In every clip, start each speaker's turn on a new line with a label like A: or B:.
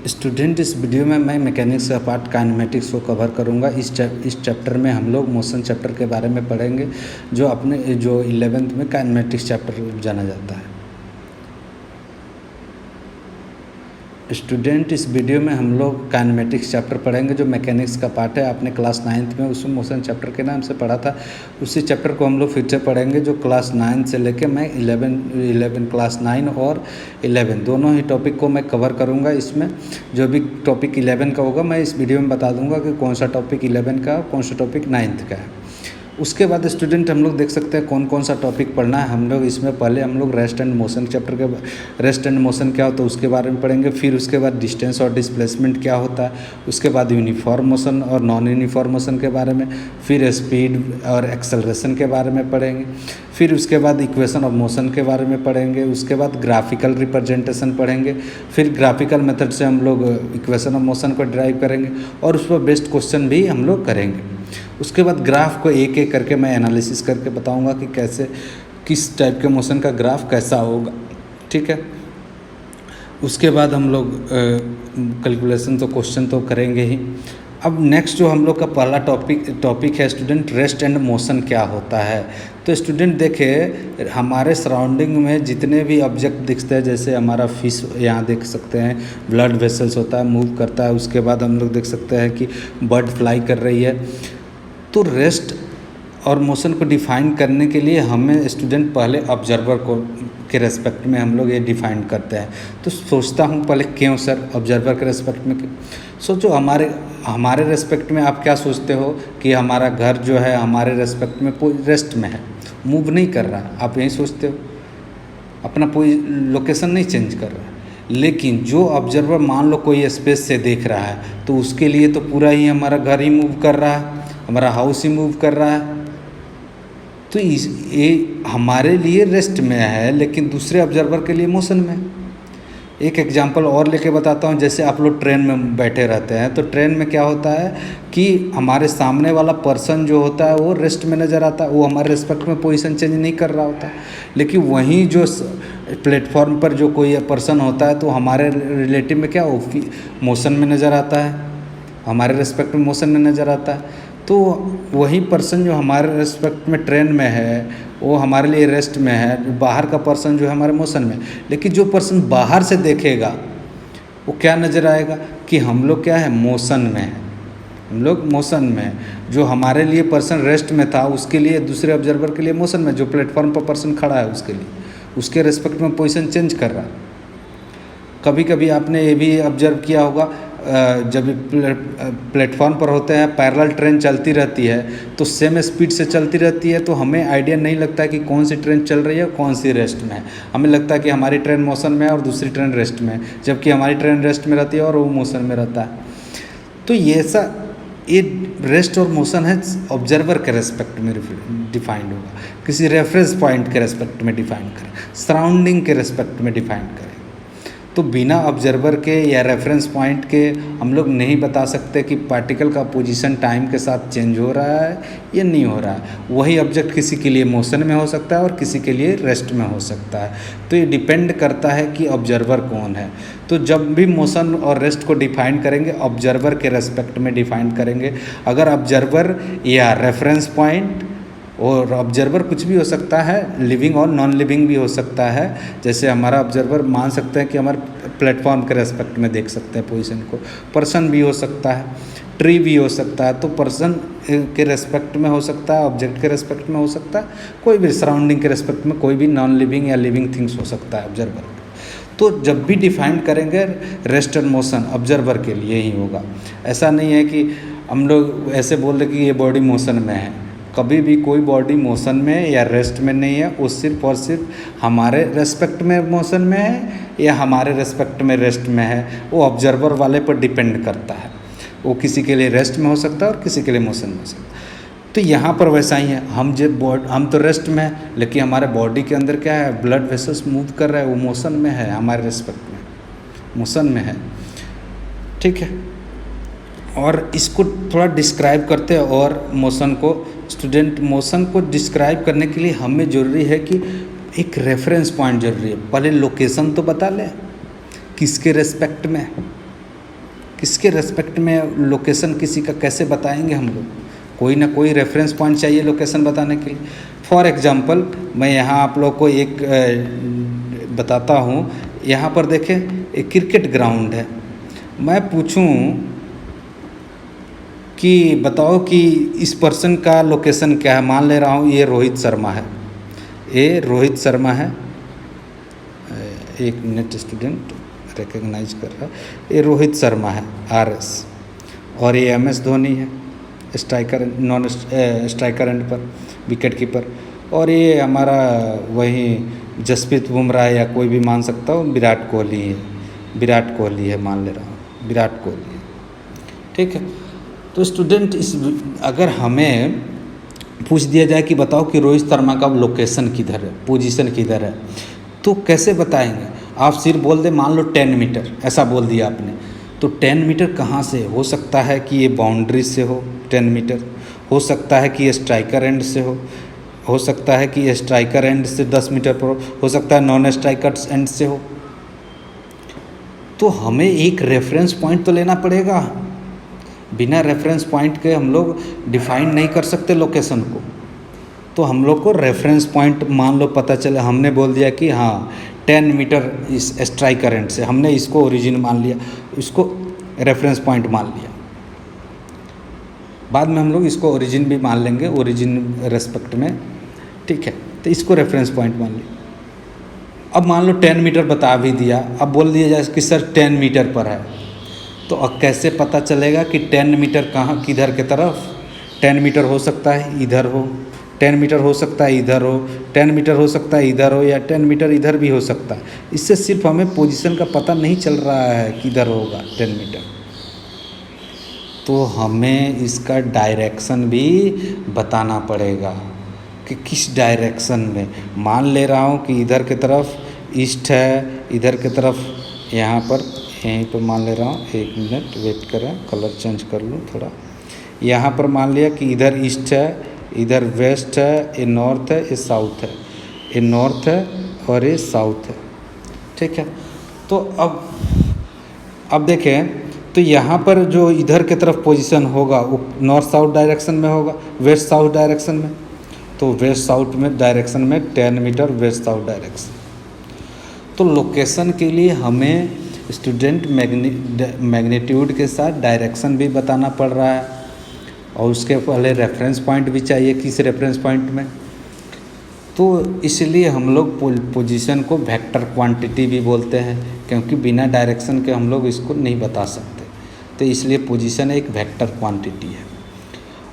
A: Student, इस video में मैं मैकेनिक्स का पार्ट काइनेमेटिक्स को कवर करूंगा। इस चैप्टर में हम लोग मोशन चैप्टर के बारे में पढ़ेंगे, जो अपने 11th में काइनेमेटिक्स चैप्टर जाना जाता है। स्टूडेंट, इस वीडियो में हम लोग काइनेमेटिक्स चैप्टर पढ़ेंगे, जो मैकेनिक्स का पार्ट है। आपने क्लास 9th में उसमें मोशन चैप्टर के नाम से पढ़ा था। उसी चैप्टर को हम लोग फिर से पढ़ेंगे, जो क्लास 9 से लेके मैं 11 क्लास 9 और 11 दोनों ही टॉपिक को मैं कवर करूंगा। इसमें जो भी टॉपिक 11 का होगा मैं इस वीडियो में बता दूंगा कि कौन सा टॉपिक 11 का, कौन सा टॉपिक 9th का है। उसके बाद स्टूडेंट हम लोग देख सकते हैं कौन कौन सा टॉपिक पढ़ना है। हम लोग इसमें पहले हम लोग रेस्ट एंड मोशन चैप्टर के रेस्ट एंड मोशन क्या होता है उसके बारे में पढ़ेंगे। फिर उसके बाद डिस्टेंस और डिस्प्लेसमेंट क्या होता है, उसके बाद यूनिफॉर्म मोशन और नॉन यूनिफॉर्म मोशन के बारे में, फिर स्पीड और एक्सेलरेशन के बारे में पढ़ेंगे। फिर उसके बाद इक्वेशन ऑफ मोशन के बारे में पढ़ेंगे। उसके बाद ग्राफिकल रिप्रेजेंटेशन पढ़ेंगे। फिर ग्राफिकल मेथड से हम लोग इक्वेशन ऑफ मोशन को ड्राइव करेंगे और उस पर बेस्ड क्वेश्चन भी हम लोग करेंगे। उसके बाद ग्राफ को एक एक करके मैं एनालिसिस करके बताऊंगा कि कैसे, किस टाइप के मोशन का ग्राफ कैसा होगा, ठीक है। उसके बाद हम लोग कैलकुलेशन तो क्वेश्चन तो करेंगे ही। अब नेक्स्ट जो हम लोग का पहला टॉपिक है स्टूडेंट, रेस्ट एंड मोशन क्या होता है। तो स्टूडेंट देखिए, हमारे सराउंडिंग में जितने भी ऑब्जेक्ट दिखते हैं, जैसे हमारा फिश यहाँ देख सकते हैं, ब्लड वेसल्स होता है, मूव करता है। उसके बाद हम लोग देख सकते हैं कि बर्ड फ्लाई कर रही है। तो रेस्ट और मोशन को डिफ़ाइन करने के लिए हमें स्टूडेंट पहले ऑब्जर्वर को के रेस्पेक्ट में हम लोग ये डिफ़ाइन करते हैं। तो सोचता हूँ पहले क्यों सर ऑब्जर्वर के रेस्पेक्ट में। सोचो हमारे रेस्पेक्ट में आप क्या सोचते हो कि हमारा घर जो है हमारे रेस्पेक्ट में कोई रेस्ट में है, मूव नहीं कर रहा, आप यही सोचते हो, अपना कोई लोकेशन नहीं चेंज कर रहा है। लेकिन जो ऑब्जर्वर मान लो कोई स्पेस से देख रहा है, तो उसके लिए तो पूरा ही हमारा घर ही मूव कर रहा है, हमारा हाउस ही मूव कर रहा है। तो ये हमारे लिए रेस्ट में है, लेकिन दूसरे ऑब्जर्वर के लिए मोशन में। एक एग्जांपल और लेके बताता हूँ। जैसे आप लोग ट्रेन में बैठे रहते हैं, तो ट्रेन में क्या होता है कि हमारे सामने वाला पर्सन जो होता है वो रेस्ट में नज़र आता है, वो हमारे रेस्पेक्ट में पोजीशन चेंज नहीं कर रहा होता। लेकिन वहीं जो प्लेटफॉर्म पर जो कोई पर्सन होता है, तो हमारे रिलेटिव में क्या वो मोशन में नज़र आता है, हमारे रेस्पेक्ट में मोशन में नज़र आता है। तो वही पर्सन जो हमारे रेस्पेक्ट में ट्रेन में है, वो हमारे लिए रेस्ट में है। बाहर का पर्सन जो है हमारे मोशन में। लेकिन जो पर्सन बाहर से देखेगा वो क्या नज़र आएगा कि हम लोग क्या है, मोशन में है, हम लोग मोशन में है। जो हमारे लिए पर्सन रेस्ट में था, उसके लिए दूसरे ऑब्जर्वर के लिए मोशन में। जो प्लेटफॉर्म पर पर्सन खड़ा है उसके लिए, उसके रेस्पेक्ट में पोजीशन चेंज कर रहा है। कभी कभी आपने ये भी ऑब्जर्व किया होगा, जब प्लेटफॉर्म पर होते हैं, पैरेलल ट्रेन चलती रहती है, तो सेम स्पीड से चलती रहती है, तो हमें आइडिया नहीं लगता है कि कौन सी ट्रेन चल रही है, कौन सी रेस्ट में है। हमें लगता है कि हमारी ट्रेन मोशन में है और दूसरी ट्रेन रेस्ट में है, जबकि हमारी ट्रेन रेस्ट में रहती है और वो मोशन में रहता है। तो ये रेस्ट और मोशन है ऑब्जर्वर के रेस्पेक्ट में डिफाइंड होगा, किसी रेफरेंस पॉइंट के रेस्पेक्ट में डिफाइन करें, सराउंडिंग के रेस्पेक्ट में डिफाइन करें। तो बिना ऑब्जर्वर के या रेफरेंस पॉइंट के हम लोग नहीं बता सकते कि पार्टिकल का पोजीशन टाइम के साथ चेंज हो रहा है या नहीं हो रहा है। वही ऑब्जेक्ट किसी के लिए मोशन में हो सकता है और किसी के लिए रेस्ट में हो सकता है। तो ये डिपेंड करता है कि ऑब्जर्वर कौन है। तो जब भी मोशन और रेस्ट को डिफाइन करेंगे, ऑब्जर्वर के रेस्पेक्ट में डिफाइन करेंगे। अगर ऑब्जर्वर या रेफरेंस पॉइंट, और ऑब्जर्वर कुछ भी हो सकता है, लिविंग और नॉन लिविंग भी हो सकता है। जैसे हमारा ऑब्जर्वर मान सकते हैं कि हमारे प्लेटफॉर्म के रेस्पेक्ट में देख सकते हैं पोजीशन को। पर्सन भी हो सकता है, ट्री भी हो सकता है। तो पर्सन के रेस्पेक्ट में हो सकता है, ऑब्जेक्ट के रेस्पेक्ट में हो सकता है, कोई भी सराउंडिंग के रेस्पेक्ट में, कोई भी नॉन लिविंग या लिविंग थिंग्स हो सकता है ऑब्जर्वर। तो जब भी डिफाइन करेंगे रेस्ट एंड मोशन ऑब्जर्वर के लिए ही होगा। ऐसा नहीं है कि हम लोग ऐसे बोल रहे कि ये बॉडी मोशन में है। कभी भी कोई बॉडी मोशन में या रेस्ट में नहीं है, वो सिर्फ और सिर्फ हमारे रेस्पेक्ट में मोशन में है या हमारे रेस्पेक्ट में रेस्ट में है, वो ऑब्जर्वर वाले पर डिपेंड करता है। वो किसी के लिए रेस्ट में हो सकता है और किसी के लिए मोशन में हो सकता है। तो यहाँ पर वैसा ही है, हम तो रेस्ट में है, लेकिन हमारे बॉडी के अंदर क्या है, ब्लड वेसल्स मूव कर रहा है, वो मोशन में है, हमारे रेस्पेक्ट में मोशन में है, ठीक है। और इसको थोड़ा डिस्क्राइब करते हैं। और मोशन को स्टूडेंट, मोशन को डिस्क्राइब करने के लिए हमें ज़रूरी है कि एक रेफरेंस पॉइंट ज़रूरी है। पहले लोकेशन तो बता लें किसके रेस्पेक्ट में, किसके रेस्पेक्ट में लोकेशन किसी का कैसे बताएंगे हम लोग? कोई ना कोई रेफरेंस पॉइंट चाहिए लोकेशन बताने के लिए। फॉर एग्जांपल मैं यहाँ आप लोग को एक बताता हूँ। यहाँ पर देखें एक क्रिकेट ग्राउंड है। मैं पूछूं कि बताओ कि इस पर्सन का लोकेशन क्या है। मान ले रहा हूँ ये रोहित शर्मा है, ये रोहित शर्मा है। एक मिनट, स्टूडेंट रिकग्नाइज कर रहा है। ये रोहित शर्मा है RS, और ये MS धोनी है स्ट्राइकर, नॉन स्ट्राइकर एंड पर, विकेट कीपर। और ये हमारा वही जसप्रीत बुमराह या कोई भी मान सकता हूँ, विराट कोहली है, विराट कोहली है मान ले रहा हूँ, विराट कोहली है। ठीक है, तो स्टूडेंट इस अगर हमें पूछ दिया जाए कि बताओ कि रोहित शर्मा का लोकेशन किधर है, पोजीशन किधर है, तो कैसे बताएंगे? आप सिर्फ बोल दे मान लो 10 मीटर, ऐसा बोल दिया आपने, तो 10 मीटर कहाँ से? हो सकता है कि ये बाउंड्री से हो 10 मीटर, हो सकता है कि ये स्ट्राइकर एंड से हो सकता है कि ये स्ट्राइकर एंड से 10 मीटर पर हो सकता है नॉन स्ट्राइकर एंड से हो। तो हमें एक रेफरेंस पॉइंट तो लेना पड़ेगा। बिना रेफरेंस पॉइंट के हम लोग डिफाइन नहीं कर सकते लोकेशन को। तो हम लोग को रेफरेंस पॉइंट मान लो पता चले, हमने बोल दिया कि हाँ 10 मीटर इस स्ट्राइकर एंड से, हमने इसको ओरिजिन मान लिया, इसको रेफरेंस पॉइंट मान लिया। बाद में हम लोग इसको ओरिजिन भी मान लेंगे, ओरिजिन रेस्पेक्ट में। ठीक है, तो इसको रेफरेंस पॉइंट मान लिया। अब मान लो 10 मीटर बता भी दिया, अब बोल दिया जाए कि सर 10 मीटर पर है, तो अब कैसे पता चलेगा कि 10 मीटर कहाँ किधर के तरफ? 10 मीटर हो सकता है इधर हो, 10 मीटर हो सकता है इधर हो, 10 मीटर हो सकता है इधर हो, या 10 मीटर इधर भी हो सकता है। इससे सिर्फ हमें पोजीशन का पता नहीं चल रहा है किधर होगा 10 मीटर, तो हमें इसका डायरेक्शन भी बताना पड़ेगा कि किस डायरेक्शन में। मान ले रहा हूँ कि इधर की तरफ ईस्ट है, इधर की तरफ यहाँ पर यहीं पर मान ले रहा हूँ। एक मिनट वेट करें, कलर चेंज कर लूँ थोड़ा। यहाँ पर मान लिया कि इधर ईस्ट है, इधर वेस्ट है, ये नॉर्थ है, ये साउथ है, ये नॉर्थ है और ये साउथ है। ठीक है, तो अब देखें, तो यहाँ पर जो इधर की तरफ पोजीशन होगा वो नॉर्थ साउथ डायरेक्शन में होगा, वेस्ट साउथ डायरेक्शन में। तो वेस्ट साउथ में डायरेक्शन में 10 मीटर वेस्ट साउथ डायरेक्शन। तो लोकेशन के लिए हमें स्टूडेंट मैग्नीट्यूड के साथ डायरेक्शन भी बताना पड़ रहा है, और उसके पहले रेफरेंस पॉइंट भी चाहिए किस रेफरेंस पॉइंट में। तो इसलिए हम लोग पोजीशन को वेक्टर क्वांटिटी भी बोलते हैं, क्योंकि बिना डायरेक्शन के हम लोग इसको नहीं बता सकते। तो इसलिए पोजीशन एक वेक्टर क्वांटिटी है,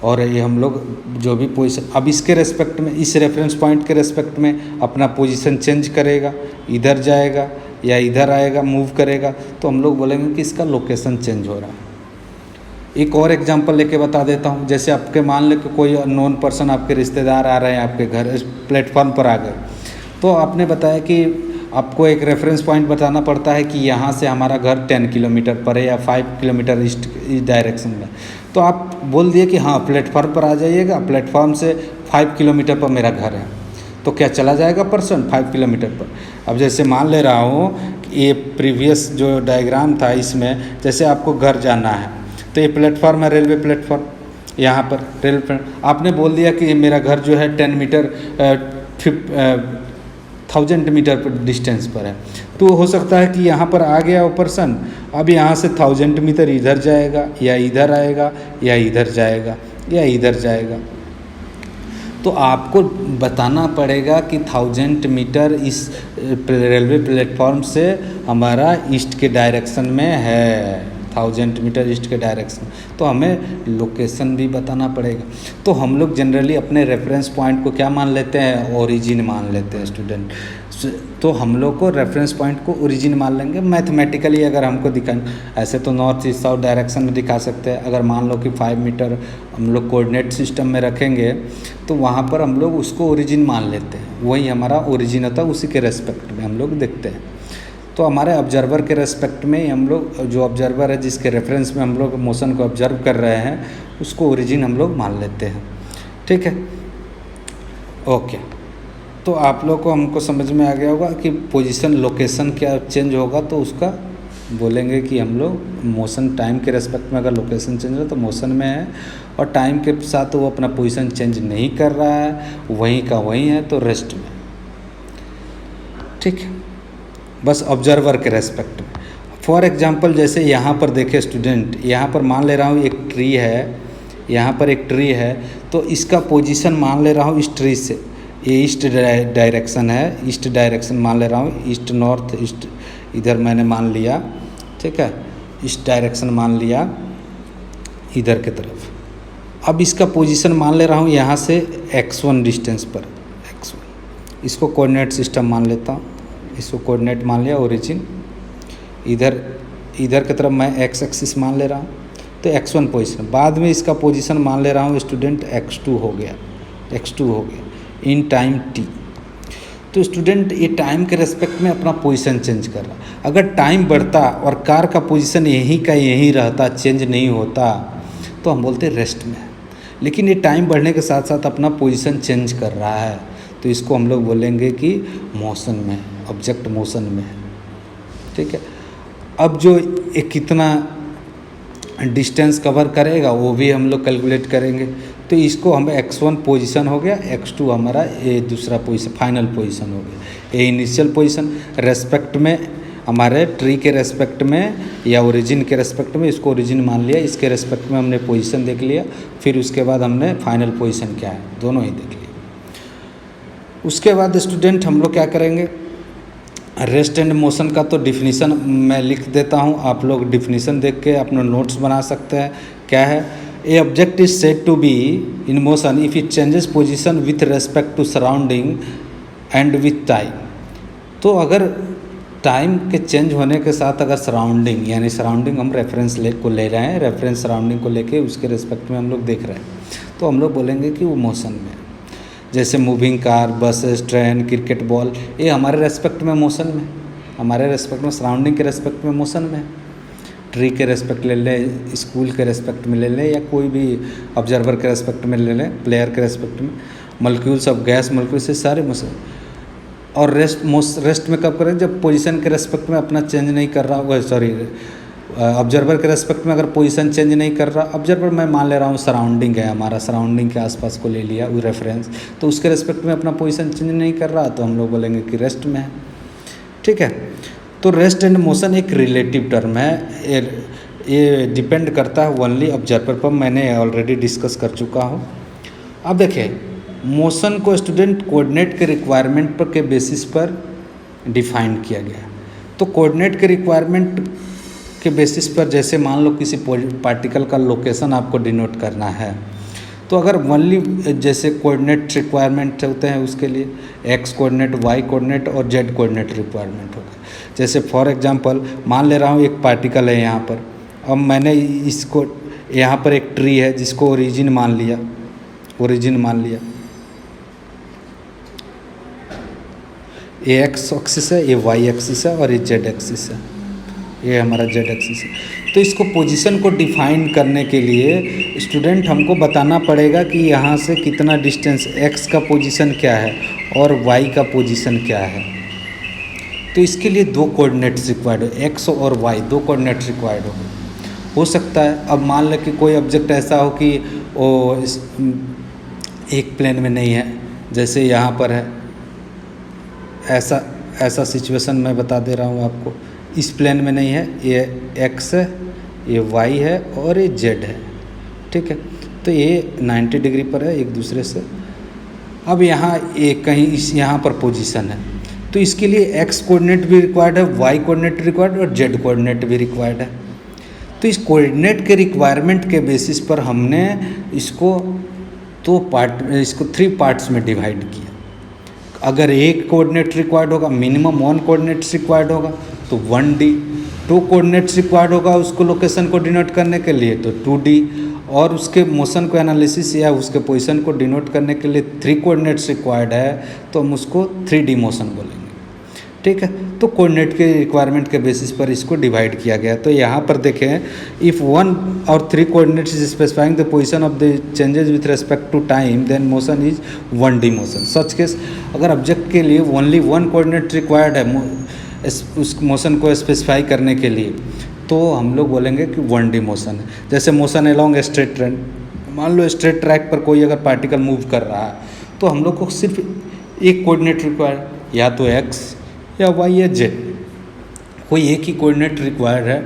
A: और ये हम लोग जो भी पोजीशन, अब इसके रेस्पेक्ट में, इस रेफरेंस पॉइंट के रेस्पेक्ट में अपना पोजीशन चेंज करेगा, इधर जाएगा या इधर आएगा, मूव करेगा, तो हम लोग बोलेंगे कि इसका लोकेशन चेंज हो रहा है। एक और एग्जांपल लेके बता देता हूँ। जैसे आपके मान लो कि कोई नॉन पर्सन, आपके रिश्तेदार आ रहे हैं आपके घर, प्लेटफॉर्म पर आ गए, तो आपने बताया कि आपको एक रेफरेंस पॉइंट बताना पड़ता है कि यहाँ से हमारा घर 10 किलोमीटर पर है या 5 किलोमीटर ईस्ट इस डायरेक्शन में। तो आप बोल दिए कि हाँ प्लेटफॉर्म पर आ जाइएगा, प्लेटफॉर्म से 5 किलोमीटर पर मेरा घर है। तो क्या चला जाएगा पर्सन 5 किलोमीटर पर? अब जैसे मान ले रहा हूँ कि ये प्रीवियस जो डायग्राम था, इसमें जैसे आपको घर जाना है, तो ये प्लेटफॉर्म है, रेलवे प्लेटफॉर्म, यहाँ पर रेलवे प्लेटफॉर्म। आपने बोल दिया कि मेरा घर जो है 10 मीटर 1000 मीटर पर डिस्टेंस पर है। तो हो सकता है कि यहाँ पर आ गया वो पर्सन, अब यहाँ से 1000 मीटर इधर जाएगा या इधर आएगा या इधर जाएगा या इधर जाएगा। तो आपको बताना पड़ेगा कि 1000 मीटर इस रेलवे प्लेटफॉर्म से हमारा ईस्ट के डायरेक्शन में है, 1000 मीटर ईस्ट के डायरेक्शन। तो हमें लोकेशन भी बताना पड़ेगा। तो हम लोग जनरली अपने रेफरेंस पॉइंट को क्या मान लेते हैं? ओरिजिन मान लेते हैं स्टूडेंट। तो हम लोग को रेफरेंस पॉइंट को ओरिजिन मान लेंगे। मैथमेटिकली अगर हमको दिखाएंगे, ऐसे तो नॉर्थ ईस्ट साउथ डायरेक्शन में दिखा सकते हैं। अगर मान लो कि 5 मीटर हम लोग कोऑर्डिनेट सिस्टम में रखेंगे, तो वहाँ पर हम लोग उसको ओरिजिन मान लेते हैं, वही हमारा ओरिजिन होता है, उसी के रेस्पेक्ट में हम लोग देखते हैं। तो हमारे ऑब्जर्वर के रेस्पेक्ट में हम लोग, जो ऑब्जर्वर है जिसके रेफरेंस में हम लोग मोशन को ऑब्जर्व कर रहे हैं, उसको ओरिजिन हम लोग मान लेते हैं। ठीक है, ओके। तो आप लोग को हमको समझ में आ गया होगा कि पोजीशन लोकेशन क्या चेंज होगा तो उसका बोलेंगे कि हम लोग मोशन टाइम के रेस्पेक्ट में अगर लोकेशन चेंज हो तो मोशन में है, और टाइम के साथ वो अपना पोजीशन चेंज नहीं कर रहा है, वहीं का वहीं है, तो रेस्ट में। ठीक है, बस ऑब्जर्वर के रेस्पेक्ट में। फॉर एग्जांपल जैसे यहाँ पर देखे स्टूडेंट, यहाँ पर मान ले रहा हूँ एक ट्री है, यहाँ पर एक ट्री है, तो इसका पोजीशन मान ले रहा हूँ इस ट्री से, ये ईस्ट डायरेक्शन है, ईस्ट डायरेक्शन मान ले रहा हूँ, ईस्ट नॉर्थ ईस्ट इधर मैंने मान लिया। ठीक है, ईस्ट डायरेक्शन मान लिया इधर की तरफ। अब इसका पोजीशन मान ले रहा हूँ यहाँ से x1 डिस्टेंस पर, x1 इसको कोऑर्डिनेट सिस्टम मान लेता हूँ, इसको कोऑर्डिनेट मान लिया, ओरिजिन इधर की तरफ मैं x एक्सिस मान ले रहा हूँ, तो x1 पोजीशन। बाद में इसका पोजीशन मान ले रहा हूँ स्टूडेंट x2 हो गया, इन टाइम t। तो स्टूडेंट ये टाइम के रेस्पेक्ट में अपना पोजीशन चेंज कर रहा। अगर टाइम बढ़ता और कार का पोजीशन यहीं का यहीं रहता, चेंज नहीं होता, तो हम बोलते रेस्ट में है। लेकिन ये टाइम बढ़ने के साथ साथ अपना पोजीशन चेंज कर रहा है, तो इसको हम लोग बोलेंगे कि मोशन में है, ऑब्जेक्ट मोशन में है। ठीक है, अब जो ये कितना डिस्टेंस कवर करेगा वो भी हम लोग कैलकुलेट करेंगे। तो इसको हम x1 पोजीशन हो गया, x2 हमारा ये दूसरा पोजीशन, फाइनल पोजीशन हो गया। ये इनिशियल पोजीशन रेस्पेक्ट में, हमारे ट्री के रेस्पेक्ट में या ओरिजिन के रेस्पेक्ट में, इसको ओरिजिन मान लिया, इसके रेस्पेक्ट में हमने पोजीशन देख लिया, फिर उसके बाद हमने फाइनल पोजीशन क्या है दोनों ही देख लिया। उसके बाद स्टूडेंट हम लोग क्या करेंगे, रेस्ट एंड मोशन का तो डिफिनीसन मैं लिख देता हूँ, आप लोग डिफिनीसन देख के अपना नोट्स बना सकते हैं। क्या है, a object is said to be in motion if it changes position with respect to surrounding and with time. तो अगर टाइम के चेंज होने के साथ अगर सराउंडिंग, यानी सराउंडिंग हम रेफरेंस को ले रहे हैं, रेफरेंस सराउंडिंग को लेके उसके रेस्पेक्ट में हम लोग देख रहे हैं, तो हम लोग बोलेंगे कि वो मोशन में है। जैसे moving car, buses, train, cricket ball, ये हमारे रेस्पेक्ट में मोशन में, हमारे रेस्पेक्ट में, सराउंडिंग के रेस्पेक्ट में मोशन में। ट्री के रेस्पेक्ट ले लें, स्कूल के रेस्पेक्ट में ले लें, या कोई भी ऑब्जर्वर के रेस्पेक्ट में ले लें, प्लेयर के रेस्पेक्ट में, मॉलिक्यूल्स ऑफ गैस, मॉलिक्यूल्स से सारे मोशन। और रेस्ट में कब करें, जब पोजीशन के रेस्पेक्ट में अपना चेंज नहीं कर रहा होगा, सॉरी ऑब्जर्वर के रेस्पेक्ट में अगर पोजीशन चेंज नहीं कर रहा, ऑब्जर्वर मैं मान ले रहा हूँ सराउंडिंग है हमारा, सराउंडिंग के आसपास को ले लिया वो रेफरेंस, तो उसके रेस्पेक्ट में अपना पोजीशन चेंज नहीं कर रहा, तो हम लोग बोलेंगे कि रेस्ट में है। ठीक है, तो रेस्ट एंड मोशन एक रिलेटिव टर्म है, ये डिपेंड करता है ओनली ऑब्जर्वर पर, मैंने ऑलरेडी डिस्कस कर चुका हूँ। अब देखिए, मोशन को स्टूडेंट कोऑर्डिनेट के रिक्वायरमेंट पर के बेसिस पर डिफाइन किया गया। तो कोऑर्डिनेट के रिक्वायरमेंट के बेसिस पर, जैसे मान लो किसी पार्टिकल का लोकेशन आपको डिनोट करना है, तो अगर ओनली जैसे कोऑर्डिनेट रिक्वायरमेंट होते हैं उसके लिए एक्स कोऑर्डिनेट, वाई कोऑर्डिनेट और जेड कोऑर्डिनेट रिक्वायरमेंट होगा। जैसे फॉर एग्जांपल मान ले रहा हूँ एक पार्टिकल है यहाँ पर, अब मैंने इसको, यहाँ पर एक ट्री है जिसको ओरिजिन मान लिया, ये एक्स एक्सिस है, ये वाई एक्सिस है और ये जेड एक्सिस है, ये हमारा जेड एक्सिस है। तो इसको पोजीशन को डिफाइन करने के लिए स्टूडेंट हमको बताना पड़ेगा कि यहाँ से कितना डिस्टेंस, एक्स का पोजीशन क्या है और वाई का पोजीशन क्या है। तो इसके लिए दो कोऑर्डिनेट्स रिक्वायर्ड हो, एक्स और वाई दो कोऑर्डिनेट रिक्वायर्ड हो सकता है। अब मान लें कि कोई ऑब्जेक्ट ऐसा हो कि वो एक प्लेन में नहीं है, जैसे यहाँ पर है, ऐसा सिचुएशन मैं बता दे रहा हूँ आपको, इस प्लेन में नहीं है, ये एक्स है, ये वाई है और ये जेड है। ठीक है, तो ये 90 डिग्री पर है एक दूसरे से। अब यहाँ ये कहीं यहाँ पर पोजीशन है, तो इसके लिए एक्स कोऑर्डिनेट भी रिक्वायर्ड है, वाई कोऑर्डिनेट रिक्वायर्ड और जेड कोऑर्डिनेट भी रिक्वायर्ड है। तो इस कोऑर्डिनेट के रिक्वायरमेंट के बेसिस पर हमने इसको इसको 3 पार्ट्स में डिवाइड किया। अगर एक कोऑर्डिनेट रिक्वायर्ड होगा, मिनिमम 1 कोऑर्डिनेट्स रिक्वायर्ड होगा तो 1D, 2 कोऑर्डिनेट्स रिक्वायर्ड होगा उसको लोकेशन को डिनोट करने के लिए तो 2D, और उसके मोशन को एनालिसिस या उसके पोजीशन को डिनोट करने के लिए 3 कोऑर्डिनेट्स रिक्वायर्ड है तो हम उसको 3D मोशन बोलेंगे। ठीक है, तो कोऑर्डिनेट के रिक्वायरमेंट के बेसिस पर इसको डिवाइड किया गया। तो यहाँ पर देखें, इफ़ 1 और 3 coordinates is specifying the position of the changes with respect to time, then motion is 1D motion. Such case, अगर ऑब्जेक्ट के लिए ओनली 1 कोऑर्डिनेट रिक्वायर्ड है उस मोशन को स्पेसिफाई करने के लिए, तो हम लोग बोलेंगे कि 1D मोशन है। जैसे motion along a straight train, मान लो स्ट्रेट ट्रैक पर कोई अगर पार्टिकल मूव कर रहा है तो हम लोग को सिर्फ एक कोऑर्डिनेट रिक्वायर, या तो x या y या z, कोई एक ही कोऑर्डिनेट रिक्वायर है,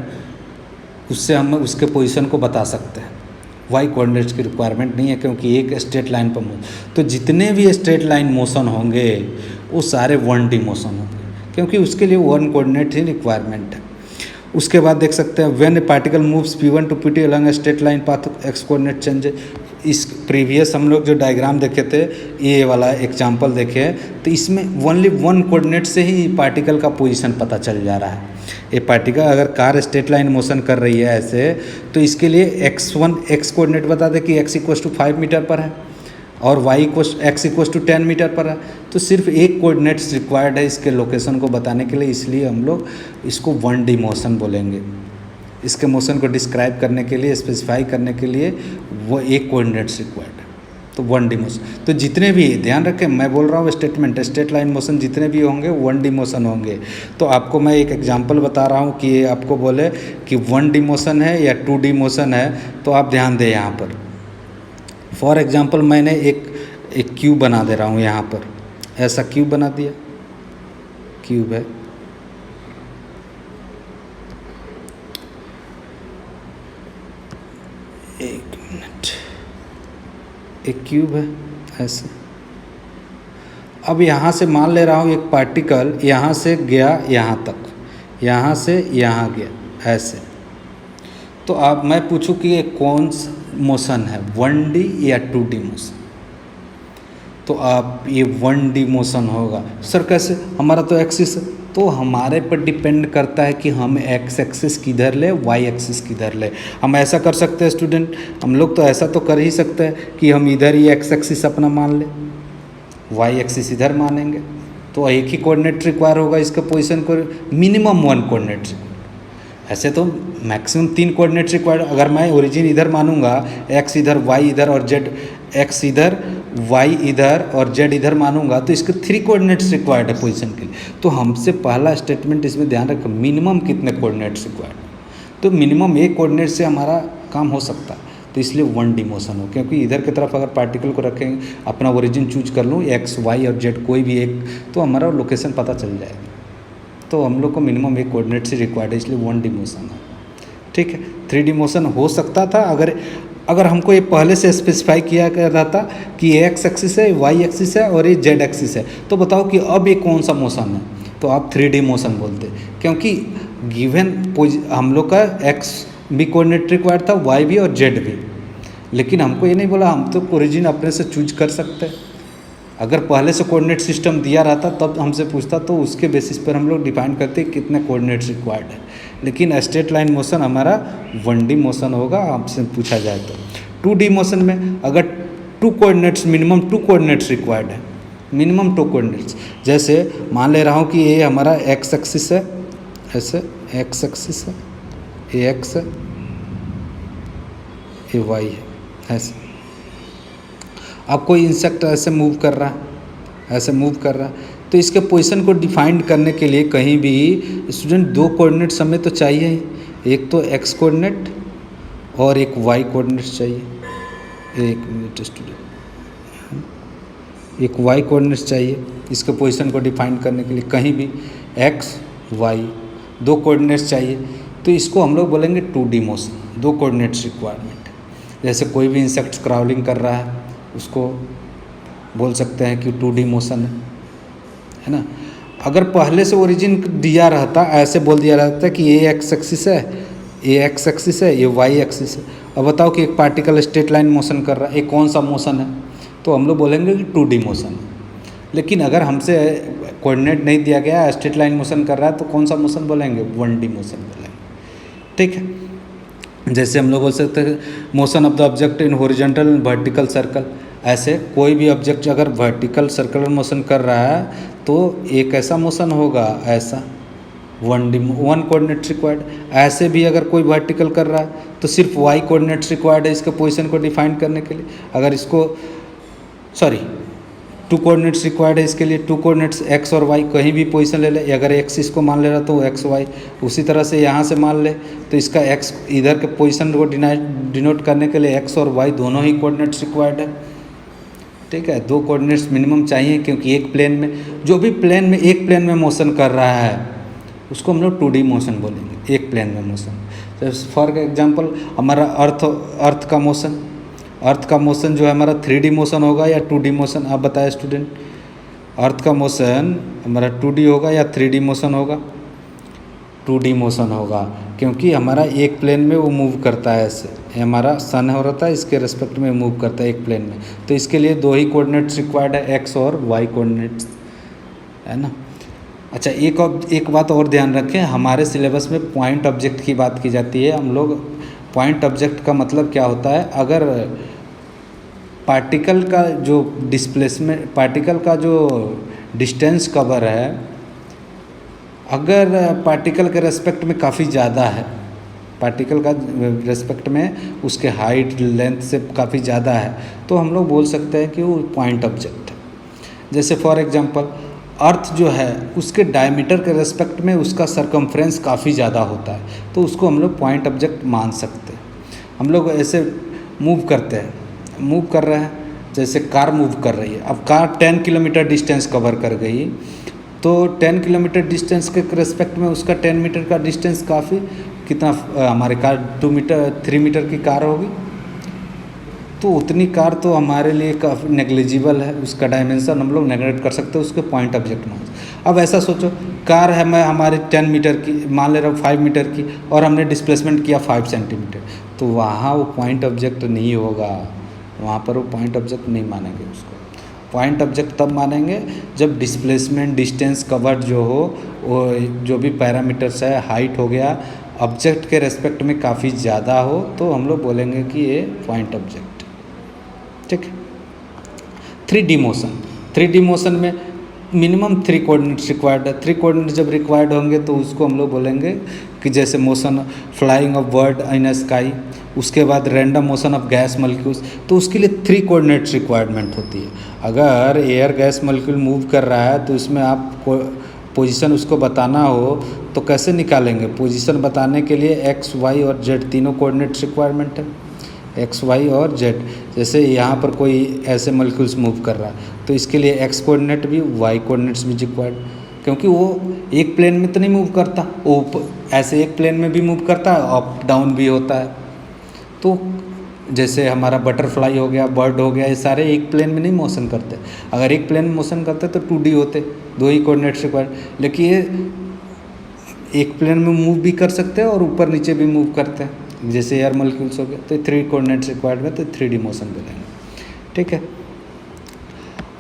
A: उससे हम उसके पोजीशन को बता सकते हैं। y कोऑर्डिनेट्स की रिक्वायरमेंट नहीं है क्योंकि एक स्ट्रेट लाइन पर मूव, तो जितने भी स्ट्रेट लाइन मोशन होंगे वो सारे 1D मोशन होंगे क्योंकि उसके लिए 1 कोऑर्डिनेट ही रिक्वायरमेंट है। उसके बाद देख सकते हैं when a particle moves p1 to p2 along a straight line path x coordinate change. इस प्रीवियस हम लोग जो डायग्राम देखे थे, ये वाला एग्जांपल देखे, तो इसमें ओनली 1 कोऑर्डिनेट से ही पार्टिकल का पोजीशन पता चल जा रहा है। ये पार्टिकल अगर कार स्ट्रेट लाइन मोशन कर रही है ऐसे, तो इसके लिए x कोऑर्डिनेट बता दे कि x = 5 मीटर पर है और x = 10 मीटर पर है, तो सिर्फ एक कोऑर्डिनेट्स रिक्वायर्ड है इसके लोकेशन को बताने के लिए, इसलिए हम लोग इसको 1D मोशन बोलेंगे। इसके मोशन को डिस्क्राइब करने के लिए, स्पेसिफाई करने के लिए वो एक कोऑर्डिनेट्स रिक्वायर्ड है, तो 1D मोशन। तो जितने भी, ध्यान रखें मैं बोल रहा हूँ स्ट्रेट लाइन मोशन जितने भी होंगे 1D मोशन होंगे। तो आपको मैं एक एग्जांपल बता रहा हूँ कि ये आपको बोले कि 1D मोशन है या 2D मोशन है, तो आप ध्यान दें यहाँ पर। फॉर एग्जांपल मैंने एक क्यूब बना दे रहा हूँ यहाँ पर, ऐसा क्यूब बना दिया, क्यूब है, एक मिनट, एक क्यूब है ऐसे। अब यहाँ से मान ले रहा हूँ एक पार्टिकल यहाँ से गया यहाँ तक, यहाँ से यहाँ गया ऐसे। तो अब मैं पूछूं कि ये कौन सा मोशन है, 1D या 2D मोशन? तो आप ये 1D मोशन होगा। सर कैसे, हमारा तो एक्सिस है, तो हमारे पर डिपेंड करता है कि हम x एक्सिस किधर ले, y एक्सिस किधर ले। हम ऐसा कर सकते हैं स्टूडेंट, हम लोग तो ऐसा तो कर ही सकते हैं कि हम इधर ही x एक्सिस अपना मान ले, y एक्सिस इधर मानेंगे, तो एक ही कोऑर्डिनेट रिक्वायर होगा इसके पोजीशन को, मिनिमम 1 कोऑर्डिनेट। ऐसे तो मैक्सिमम 3 कोऑर्डिनेट रिक्वायर्ड। अगर मैं ओरिजिन इधर मानूंगा, x इधर, y इधर और z, x इधर, y इधर और z इधर मानूंगा, तो इसके 3 कोऑर्डिनेट्स रिक्वायर्ड है पोजीशन के लिए। तो हमसे पहला स्टेटमेंट इसमें ध्यान रखें, मिनिमम कितने कोऑर्डिनेट्स रिक्वायर्ड, तो मिनिमम 1 कोऑर्डिनेट से हमारा काम हो सकता है, तो इसलिए 1D मोशन हो। क्योंकि इधर की तरफ अगर पार्टिकल को रखेंगे, अपना ओरिजिन चूज कर लूँ x, y और z कोई भी एक, तो हमारा लोकेशन पता चल जाएगा। तो हम लोग को मिनिमम 1 कोऑर्डिनेट से रिक्वायर्ड है, इसलिए 1D मोशन है। ठीक है, 3D मोशन हो सकता था अगर हमको ये पहले से स्पेसिफाई किया गया रहता कि ये x एक्सिस है, y एक्सिस है और ये z एक्सिस है, तो बताओ कि अब ये कौन सा मोशन है, तो आप 3D मोशन बोलते। क्योंकि गिवन हम लोग का x भी कोऑर्डिनेट रिक्वायर्ड था, y भी और z भी, लेकिन हमको ये नहीं बोला, हम तो ओरिजिन अपने से चूज कर सकते हैं। अगर पहले से कोऑर्डिनेट सिस्टम दिया रहता तब हमसे पूछता, तो उसके बेसिस पर हम लोग डिफाइन करते कितने कोऑर्डिनेट्स रिक्वायर्ड है। लेकिन स्ट्रेट लाइन मोशन हमारा 1D मोशन होगा आपसे पूछा जाए तो। 2D मोशन में अगर 2 कोऑर्डिनेट्स, मिनिमम 2 कोऑर्डिनेट्स रिक्वायर्ड है, मिनिमम 2 कोऑर्डिनेट्स। जैसे मान ले रहा हूँ कि ये हमारा x एक्सिस है, ऐसे x एक्सिस है, ये x है, ये y है, ऐसे। अब कोई इंसेक्ट ऐसे मूव कर रहा है, ऐसे मूव कर रहा है, तो इसके पोजीशन को डिफाइन करने के लिए कहीं भी स्टूडेंट 2 कोऑर्डिनेट्स हमें तो चाहिए ही, एक तो x कोऑर्डिनेट और एक y कोऑर्डिनेट चाहिए। एक मिनट स्टूडेंट, एक y कोऑर्डिनेट्स चाहिए इसके पोजीशन को डिफाइन करने के लिए, कहीं भी x, y 2 कोऑर्डिनेट्स चाहिए, तो इसको हम लोग बोलेंगे 2D मोशन, 2 कोऑर्डिनेट्स रिक्वायरमेंट। जैसे कोई भी इंसेक्ट क्राउलिंग कर रहा है, उसको बोल सकते हैं कि 2D मोशन है ना। अगर पहले से ओरिजिन दिया रहता, ऐसे बोल दिया रहता कि ये x एक्सिस है, ये x एक्सिस है, ये y एक्सिस है, अब बताओ कि एक पार्टिकल स्ट्रेट लाइन मोशन कर रहा है, ये कौन सा मोशन है, तो हम लोग बोलेंगे कि 2D मोशन है। लेकिन अगर हमसे कोऑर्डिनेट नहीं दिया गया, स्ट्रेट लाइन मोशन कर रहा है, तो कौन सा मोशन बोलेंगे, 1D मोशन बोलेंगे। ठीक है, जैसे हम लोग बोल सकते हैं motion of the object in horizontal and vertical circle. ऐसे कोई भी ऑब्जेक्ट अगर वर्टिकल सर्कुलर मोशन कर रहा है तो एक ऐसा मोशन होगा, ऐसा 1 कोऑर्डिनेट रिक्वायर्ड। ऐसे भी अगर कोई वर्टिकल कर रहा है तो सिर्फ y कोऑर्डिनेट्स रिक्वायर्ड है इसके पोजीशन को डिफाइन करने के लिए। अगर इसको टू कोऑर्डिनेट्स रिक्वायर्ड है इसके लिए, टू कोऑर्डिनेट्स एक्स और वाई, कहीं भी पोजीशन ले ले, अगर एक्स इसको मान ले रहा तो एक्स वाई, उसी तरह से यहाँ से मान ले तो इसका एक्स इधर के पोजीशन को डिनोट करने के लिए एक्स और वाई दोनों ही कोऑर्डिनेट्स रिक्वायर्ड है। ठीक है, दो कोऑर्डिनेट्स मिनिमम चाहिए, क्योंकि एक प्लेन में जो भी प्लेन में एक प्लेन में मोशन कर रहा है उसको हम लोग 2D मोशन बोलेंगे, एक प्लेन में मोशन। तो फॉर एग्जांपल हमारा अर्थ का मोशन जो है हमारा 3D मोशन होगा या 2D मोशन, आप बताएं स्टूडेंट। अर्थ का मोशन हमारा 2D होगा या 3D मोशन होगा? 2D मोशन होगा, क्योंकि हमारा एक प्लेन में वो मूव करता है ऐसे, हमारा सन हो रहा था इसके रेस्पेक्ट में मूव करता है एक प्लेन में, तो इसके लिए दो ही कोऑर्डिनेट्स रिक्वायर्ड है, एक्स और वाई कोऑर्डिनेट्स, है ना। अच्छा, एक बात और ध्यान रखें, हमारे सिलेबस में पॉइंट ऑब्जेक्ट की बात की जाती है। हम लोग पॉइंट ऑब्जेक्ट का मतलब क्या होता है, अगर पार्टिकल का जो डिस्प्लेसमेंट, पार्टिकल का जो डिस्टेंस कवर है, अगर पार्टिकल के रेस्पेक्ट में काफ़ी ज़्यादा है, पार्टिकल का रेस्पेक्ट में उसके हाइट लेंथ से काफ़ी ज़्यादा है, तो हम लोग बोल सकते हैं कि वो पॉइंट ऑब्जेक्ट है। जैसे फॉर एग्जांपल अर्थ जो है उसके डायमीटर के रेस्पेक्ट में उसका सरकमफ्रेंस काफ़ी ज़्यादा होता है, तो उसको हम लोग पॉइंट ऑब्जेक्ट मान सकते हैं। हम लोग ऐसे मूव करते हैं, मूव कर रहे हैं, जैसे कार मूव कर रही है, अब कार 10 किलोमीटर डिस्टेंस कवर कर गई, तो 10 किलोमीटर डिस्टेंस के रेस्पेक्ट में उसका 10 मीटर का डिस्टेंस काफ़ी, कितना हमारे कार 3 मीटर की कार होगी, तो उतनी कार तो हमारे लिए काफ़ी नेग्लिजिबल है, उसका डायमेंशन हम लोग नेगलेक्ट कर सकते हैं, उसके पॉइंट ऑब्जेक्ट मान। अब ऐसा सोचो, कार है मैं हमारे 10 मीटर की, मान ले रहा हूँ 5 मीटर की, और हमने डिस्प्लेसमेंट किया 5 सेंटीमीटर, तो वहाँ वो पॉइंट ऑब्जेक्ट नहीं होगा, वहाँ पर वो पॉइंट ऑब्जेक्ट नहीं मानेंगे उसको। पॉइंट ऑब्जेक्ट तब मानेंगे जब डिस्प्लेसमेंट, डिस्टेंस कवर्ड जो हो, वो जो भी पैरामीटर्स है, हाइट हो गया, ऑब्जेक्ट के रेस्पेक्ट में काफ़ी ज़्यादा हो, तो हम लोग बोलेंगे कि ये पॉइंट ऑब्जेक्ट। ठीक है। 3D मोशन, 3D मोशन में मिनिमम 3 कोऑर्डिनेट्स रिक्वायर्ड है। 3 कोऑर्डिनेट्स जब रिक्वायर्ड होंगे तो उसको हम लोग बोलेंगे कि जैसे motion flying of bird in sky, उसके बाद random motion of gas molecules, तो उसके लिए 3 कोऑर्डिनेट्स रिक्वायरमेंट होती है। अगर एयर गैस मॉलिक्यूल मूव कर रहा है तो इसमें आप पोजीशन उसको बताना हो तो कैसे निकालेंगे? पोजीशन बताने के लिए एक्स, वाई और जेड तीनों कोऑर्डिनेट्स रिक्वायरमेंट है, एक्स, वाई और जेड। जैसे यहाँ पर कोई ऐसे मॉलिक्यूल्स मूव कर रहा है तो इसके लिए एक्स कोऑर्डिनेट भी, वाई कोऑर्डिनेट्स भी रिक्वायर्ड, क्योंकि वो एक प्लेन में तो नहीं मूव करता, वो ऐसे एक प्लेन में भी मूव करता है, अप डाउन भी होता है। तो जैसे हमारा बटरफ्लाई हो गया, बर्ड हो गया, ये सारे एक प्लेन में नहीं मोशन करते। अगर एक प्लेन में मोशन करते तो 2D होते, दो ही कोऑर्डिनेट्स रिक्वायर्ड। लेकिन ये एक प्लेन में मूव भी कर सकते हैं और ऊपर नीचे भी मूव करते हैं, जैसे एयर मॉलिक्यूल्स हो गए, तो 3 कोऑर्डिनेट्स रिक्वायर्ड है, तो 3D मोशन बोलेंगे। ठीक है।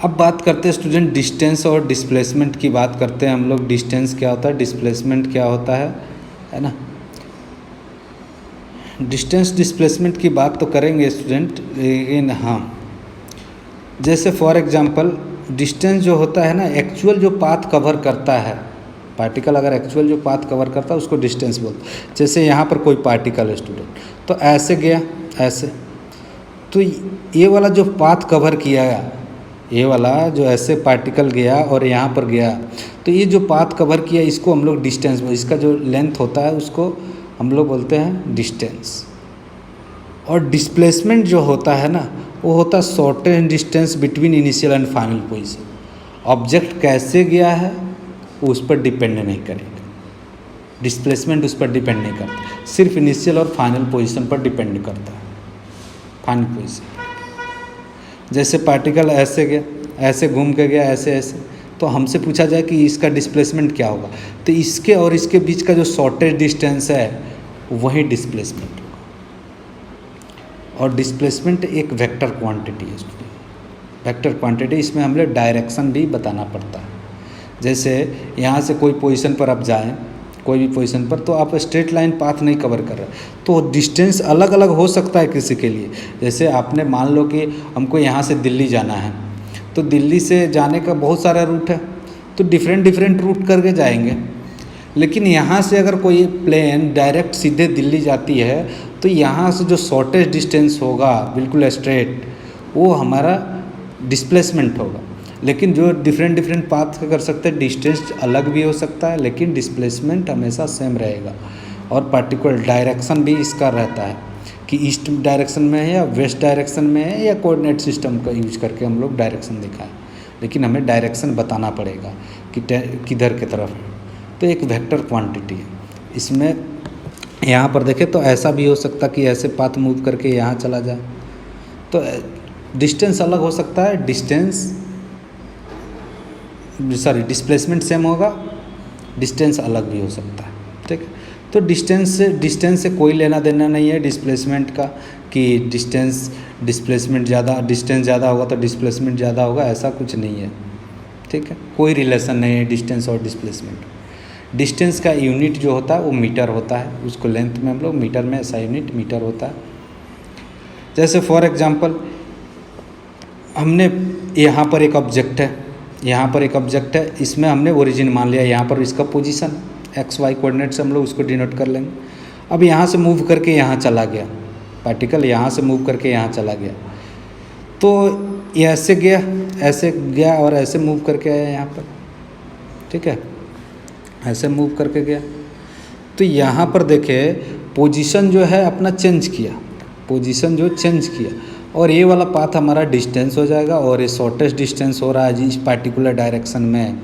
A: अब बात करते हैं स्टूडेंट डिस्टेंस और डिस्प्लेसमेंट की बात करते हैं हम लोग। डिस्टेंस क्या होता है, डिस्प्लेसमेंट क्या होता है ना। डिस्टेंस डिस्प्लेसमेंट की बात तो करेंगे स्टूडेंट, लेकिन हाँ, जैसे फॉर एग्जांपल डिस्टेंस जो होता है ना, एक्चुअल जो पाथ कवर करता है पार्टिकल, अगर एक्चुअल जो पाथ कवर करता है उसको डिस्टेंस बोलते हैं। जैसे यहाँ पर कोई पार्टिकल है स्टूडेंट, तो ऐसे गया, ऐसे, तो ये वाला जो पाथ कवर किया गया, ये वाला जो ऐसे पार्टिकल गया और यहाँ पर गया, तो ये जो पाथ कवर किया इसको हम लोग डिस्टेंस, इसका जो लेंथ होता है उसको हम लोग बोलते हैं डिस्टेंस। और डिस्प्लेसमेंट जो होता है ना, वो होता है shortest distance between initial and final position. Object कैसे गया है उस पर डिपेंड नहीं करेगा, डिस्प्लेसमेंट उस पर डिपेंड नहीं करता, सिर्फ इनिशियल और फाइनल पोजीशन पर डिपेंड करता है, फाइनल पोजीशन। जैसे पार्टिकल ऐसे गया, ऐसे घूम के गया, ऐसे ऐसे, तो हमसे पूछा जाए कि इसका डिस्प्लेसमेंट क्या होगा, तो इसके और इसके बीच का जो शॉर्टेस्ट डिस्टेंस है वही डिस्प्लेसमेंट होगा। और डिस्प्लेसमेंट एक वेक्टर क्वांटिटी है स्टूडेंट, वेक्टर क्वांटिटी, इसमें हमें डायरेक्शन भी बताना पड़ता है। जैसे यहाँ से कोई पोजीशन पर आप जाएं, कोई भी पोजीशन पर, तो आप स्ट्रेट लाइन पाथ नहीं कवर कर रहे, तो डिस्टेंस अलग अलग हो सकता है किसी के लिए। जैसे आपने मान लो कि हमको यहाँ से दिल्ली जाना है, तो दिल्ली से जाने का बहुत सारा रूट है, तो डिफरेंट रूट करके जाएंगे। लेकिन यहाँ से अगर कोई प्लेन डायरेक्ट सीधे दिल्ली जाती है, तो यहाँ से जो शॉर्टेस्ट डिस्टेंस होगा बिल्कुल स्ट्रेट, वो हमारा डिस्प्लेसमेंट होगा। लेकिन जो डिफरेंट डिफरेंट पाथ कर सकते हैं, डिस्टेंस अलग भी हो सकता है लेकिन डिस्प्लेसमेंट हमेशा सेम रहेगा। और पार्टिकुलर डायरेक्शन भी इसका रहता है कि ईस्ट डायरेक्शन में है या वेस्ट डायरेक्शन में है, या कोऑर्डिनेट सिस्टम का यूज करके हम लोग डायरेक्शन दिखाएं, लेकिन हमें डायरेक्शन बताना पड़ेगा कि किधर की तरफ है। तो एक वेक्टर क्वांटिटी है। इसमें यहाँ पर देखें तो ऐसा भी हो सकता कि ऐसे पाथ मूव करके यहाँ चला जाए, तो डिस्टेंस अलग हो सकता है, डिस्प्लेसमेंट सेम होगा, डिस्टेंस अलग भी हो सकता है। ठीक है, तो डिस्टेंस से कोई लेना देना नहीं है डिस्प्लेसमेंट का, कि डिस्प्लेसमेंट डिस्टेंस ज़्यादा होगा तो डिस्प्लेसमेंट ज़्यादा होगा, ऐसा कुछ नहीं है। ठीक है, कोई रिलेशन नहीं है डिस्टेंस और डिस्प्लेसमेंट। डिस्टेंस का यूनिट जो होता है वो मीटर होता है, उसको लेंथ में हम लोग मीटर में ऐसा यूनिट मीटर होता है। जैसे फॉर एग्जांपल हमने यहाँ पर एक ऑब्जेक्ट है, इसमें हमने ओरिजिन मान लिया, यहाँ पर इसका पोजीशन एक्स वाई कोऑर्डिनेट से हम लोग उसको डिनोट कर लेंगे। अब यहाँ से मूव करके यहाँ चला गया, पार्टिकल यहाँ से मूव करके यहाँ चला गया, तो ये ऐसे गया और ऐसे मूव करके आया यहाँ पर। ठीक है, ऐसे मूव करके गया, तो यहाँ पर देखे पोजीशन जो है अपना चेंज किया, और ये वाला पाथ हमारा डिस्टेंस हो जाएगा, और ये शॉर्टेस्ट डिस्टेंस हो रहा है इस पार्टिकुलर डायरेक्शन में,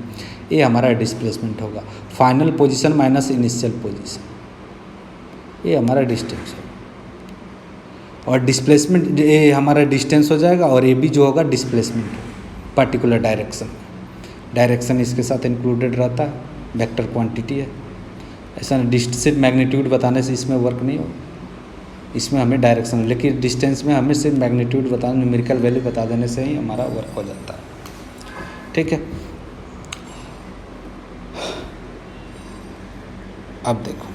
A: ये हमारा डिस्प्लेसमेंट होगा। Final position minus initial position, ये हमारा डिस्टेंस होगा, और डिस्प्लेसमेंट ये हमारा डिस्टेंस हो जाएगा, और ये भी जो होगा डिस्प्लेसमेंट पार्टिकुलर डायरेक्शन इसके साथ इंक्लूडेड रहता है, वेक्टर क्वांटिटी है। ऐसा सिर्फ मैग्नीट्यूड बताने से इसमें वर्क नहीं होगा, इसमें हमें डायरेक्शन, लेकिन डिस्टेंस में हमें सिर्फ मैग्नीट्यूड बताना, न्यूमेरिकल वैल्यू बता देने से ही हमारा वर्क हो जाता है। ठीक है, अब देखो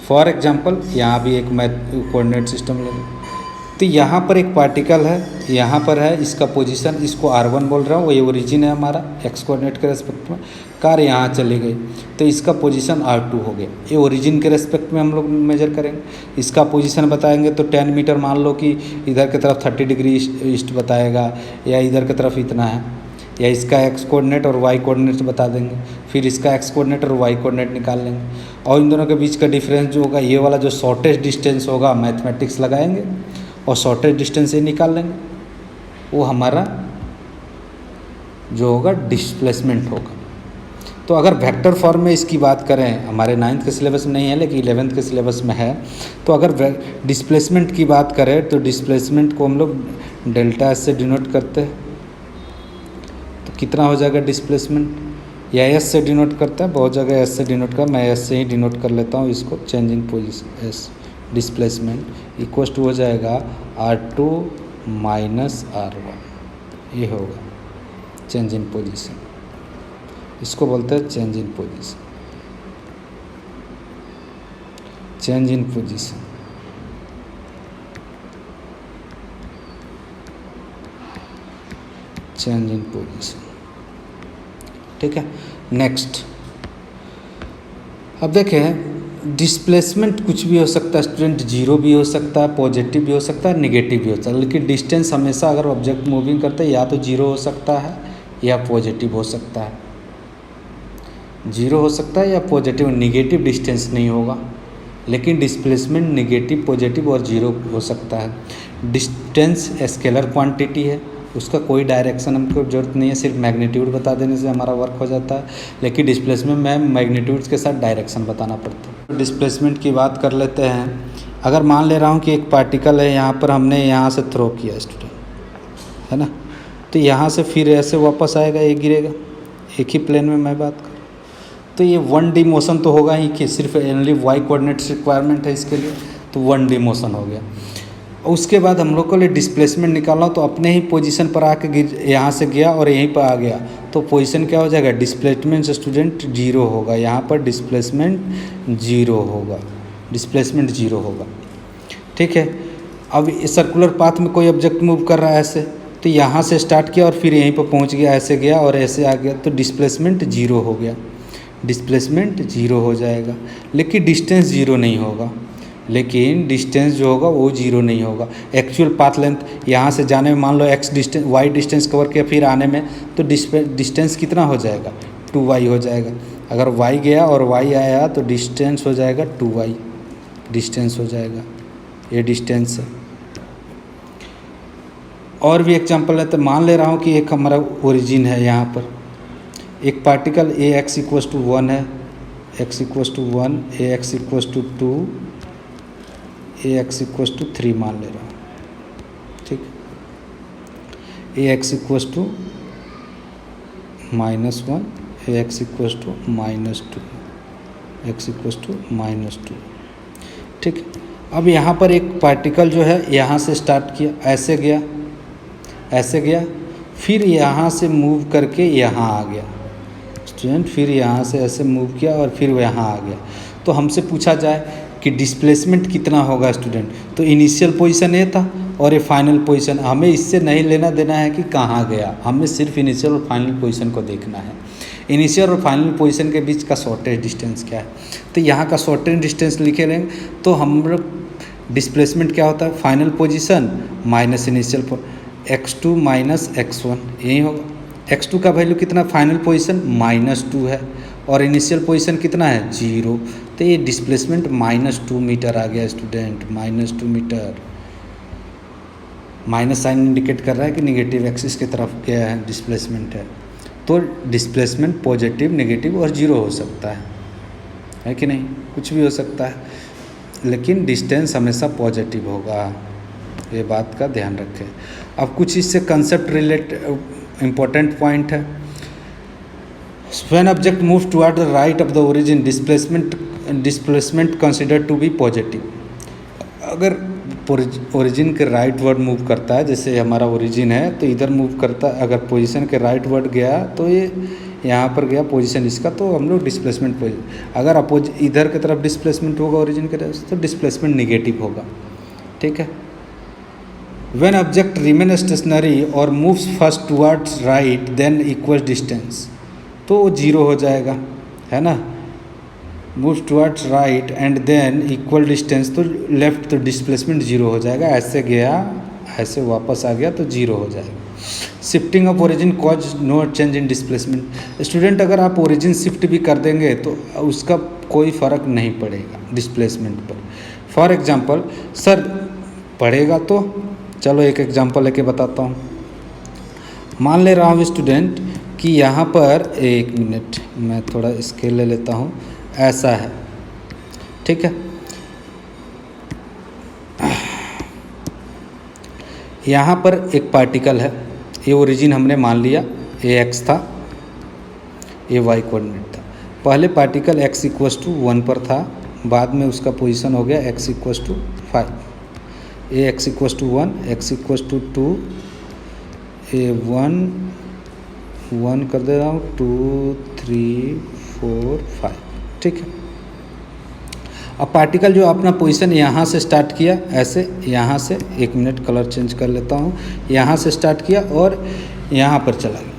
A: फॉर एग्जांपल यहाँ भी एक कोऑर्डिनेट सिस्टम ले लो, तो यहाँ पर एक पार्टिकल है, यहाँ पर है इसका पोजीशन, इसको r1 बोल रहा हूँ, ये ओरिजिन है हमारा एक्स कोऑर्डिनेट के रेस्पेक्ट में। कार यहाँ चली गई तो इसका पोजीशन r2 हो गया, ये ओरिजिन के रेस्पेक्ट में हम लोग मेजर करेंगे। इसका पोजीशन बताएंगे तो 10 मीटर मान लो कि इधर की तरफ 30 डिग्री ईस्ट बताएगा, या इधर की तरफ इतना है, या इसका एक्स कोऑर्डिनेट और वाई कोऑर्डिनेट बता देंगे, फिर इसका एक्स कोऑर्डिनेट और वाई कोऑर्डिनेट निकाल लेंगे, और इन दोनों के बीच का डिफरेंस जो होगा, ये वाला जो शॉर्टेस्ट डिस्टेंस होगा मैथमेटिक्स लगाएंगे और शॉर्टेस्ट डिस्टेंस ये निकाल लेंगे, वो हमारा जो होगा डिस्प्लेसमेंट होगा। तो अगर वेक्टर फॉर्म में इसकी बात करें, हमारे 9th के सिलेबस में नहीं है लेकिन 11th के सिलेबस में है, तो अगर डिस्प्लेसमेंट की बात करें तो डिस्प्लेसमेंट को हम लोग डेल्टा एस से डिनोट करते हैं, तो कितना हो जाएगा डिस्प्लेसमेंट, या एस से डिनोट करता है, बहुत जगह एस से डिनोट कर, मैं एस से ही डिनोट कर लेता हूँ इसको, change in position as displacement equal to हो जाएगा r2 माइनस r1, ये होगा चेंज इन पोजीशन, इसको बोलते हैं change in position, change in position. Change in position, ठीक है। नेक्स्ट, अब देखें डिस्प्लेसमेंट कुछ भी हो सकता है स्टूडेंट, जीरो भी हो सकता है, पॉजिटिव भी हो सकता है, नेगेटिव भी हो सकता है, लेकिन डिस्टेंस हमेशा अगर ऑब्जेक्ट मूविंग करता है या तो जीरो हो सकता है या पॉजिटिव हो सकता है, जीरो हो सकता है या पॉजिटिव, नेगेटिव डिस्टेंस नहीं होगा, लेकिन डिस्प्लेसमेंट नेगेटिव, पॉजिटिव और जीरो हो सकता है। डिस्टेंस स्केलर क्वांटिटी है, उसका कोई डायरेक्शन हमको जरूरत नहीं है, सिर्फ मैग्नीट्यूड बता देने से हमारा वर्क हो जाता है, लेकिन डिस्प्लेसमेंट में मैग्नीट्यूड्स के साथ डायरेक्शन बताना पड़ता है। डिस्प्लेसमेंट की बात कर लेते हैं। अगर मान ले रहा हूँ कि एक पार्टिकल है, यहाँ पर हमने यहाँ से थ्रो किया स्टूडेंट, है ना, तो यहाँ से फिर ऐसे वापस आएगा, ये गिरेगा, एक ही प्लेन में मैं बात करूँ तो ये 1D मोशन तो होगा ही, कि सिर्फ ओनली वाई कोऑर्डिनेट्स रिक्वायरमेंट है इसके लिए, तो 1D मोशन हो गया। उसके बाद हम लोग को लिए डिस्प्लेसमेंट निकालना, तो अपने ही पोजीशन पर आके यहाँ से गया और यहीं पर आ गया, तो पोजीशन क्या हो जाएगा, डिस्प्लेसमेंट स्टूडेंट जीरो होगा, यहाँ पर डिस्प्लेसमेंट जीरो होगा, डिस्प्लेसमेंट जीरो होगा, ठीक है। अब सर्कुलर पाथ में कोई ऑब्जेक्ट मूव कर रहा है ऐसे, तो यहाँ से स्टार्ट किया और फिर यहीं पर पहुँच गया, ऐसे गया और ऐसे आ गया, तो डिस्प्लेसमेंट जीरो हो गया, डिस्प्लेसमेंट जीरो हो जाएगा, लेकिन डिस्टेंस जीरो नहीं होगा। लेकिन डिस्टेंस जो होगा वो 0 नहीं होगा। एक्चुअल पाथ लेंथ यहाँ से जाने में मान लो x distance y distance cover किया, फिर आने में तो डिस्टेंस कितना हो जाएगा 2y हो जाएगा। अगर y गया और y आया तो डिस्टेंस हो जाएगा 2y, डिस्टेंस हो जाएगा, ये डिस्टेंस है। और भी एग्जांपल है, तो मान ले रहा हूँ कि एक हमारा ओरिजिन है, यहाँ पर एक पार्टिकल ax = 1 है, x = 1, ax = 2, ax = 3 मान ले रहा हूँ, ठीक। ax = -1, ax = -2, x = -2, ठीक। अब यहाँ पर एक पार्टिकल जो है यहाँ से स्टार्ट किया, ऐसे गया, ऐसे गया, फिर यहाँ से मूव करके यहाँ आ गया स्टूडेंट, फिर यहाँ से ऐसे मूव किया और फिर यहाँ आ गया। तो हमसे पूछा जाए कि डिस्प्लेसमेंट कितना होगा स्टूडेंट, तो इनिशियल पोजीशन ये था और ये फाइनल पोजीशन। हमें इससे नहीं लेना देना है कि कहाँ गया, हमें सिर्फ इनिशियल और फाइनल पोजीशन को देखना है। इनिशियल और फाइनल पोजीशन के बीच का शॉर्टेज डिस्टेंस क्या है, तो यहाँ का शॉर्टेज डिस्टेंस लिखे लेंगे। तो हम लोग डिस्प्लेसमेंट क्या होता है, final position minus initial x2 minus x1, यही होगा। x2 का वैल्यू कितना, फाइनल पोजीशन -2 है और इनिशियल पोजीशन कितना है 0, तो ये डिस्प्लेसमेंट -2 मीटर आ गया student, -2 metre. Minus sign indicate कर रहा है कि निगेटिव एक्सिस की तरफ क्या है, डिस्प्लेसमेंट है। तो डिस्प्लेसमेंट पॉजिटिव, नेगेटिव और 0 हो सकता है कि नहीं, कुछ भी हो सकता है, लेकिन डिस्टेंस हमेशा पॉजिटिव होगा, ये बात का ध्यान रखें। अब कुछ इससे कंसेप्ट रिलेट इम्पोर्टेंट पॉइंट है। When object moves toward the right of the origin, displacement considered to be positive। अगर ओरिजिन के राइट वर्ड मूव करता है, जैसे हमारा ओरिजिन है तो इधर मूव करता है, अगर पोजीशन के राइट वर्ड गया तो ये यहाँ पर गया पोजीशन इसका, तो हम लोग डिस्प्लेसमेंट पोजीशन। अगर इधर की तरफ डिस्प्लेसमेंट होगा ओरिजिन के तरफ, तो डिस्प्लेसमेंट निगेटिव होगा, ठीक है। When object remains stationary or moves first towards right then equals distance, तो वो 0 हो जाएगा, है ना। moves towards right and then equal distance, तो लेफ्ट तो डिस्प्लेसमेंट 0 हो जाएगा। ऐसे गया, ऐसे वापस आ गया तो 0 हो जाएगा। Shifting of origin cause no change in displacement. Student अगर आप ओरिजिन शिफ्ट भी कर देंगे तो उसका कोई फ़र्क नहीं पड़ेगा डिस्प्लेसमेंट पर। फॉर एग्जांपल सर पड़ेगा, तो चलो एक एग्जांपल लेके बताता हूँ। मान ले रहा हूँ स्टूडेंट कि यहाँ पर, एक मिनट मैं थोड़ा स्केल ले लेता हूँ, ऐसा है, ठीक है। यहाँ पर एक पार्टिकल है, ये ओरिजिन हमने मान लिया, ये x था, ये y कोऑर्डिनेट था। पहले पार्टिकल x = 1 पर था, बाद में उसका पोजीशन हो गया x = 5, ये x = 1, x = 2, ये 1 कर दे रहा हूँ, 2 3 4 5, ठीक है। अब पार्टिकल जो अपना पोजीशन यहाँ से स्टार्ट किया, ऐसे यहाँ से, एक मिनट कलर चेंज कर लेता हूँ, यहाँ से स्टार्ट किया और यहाँ पर चला गया,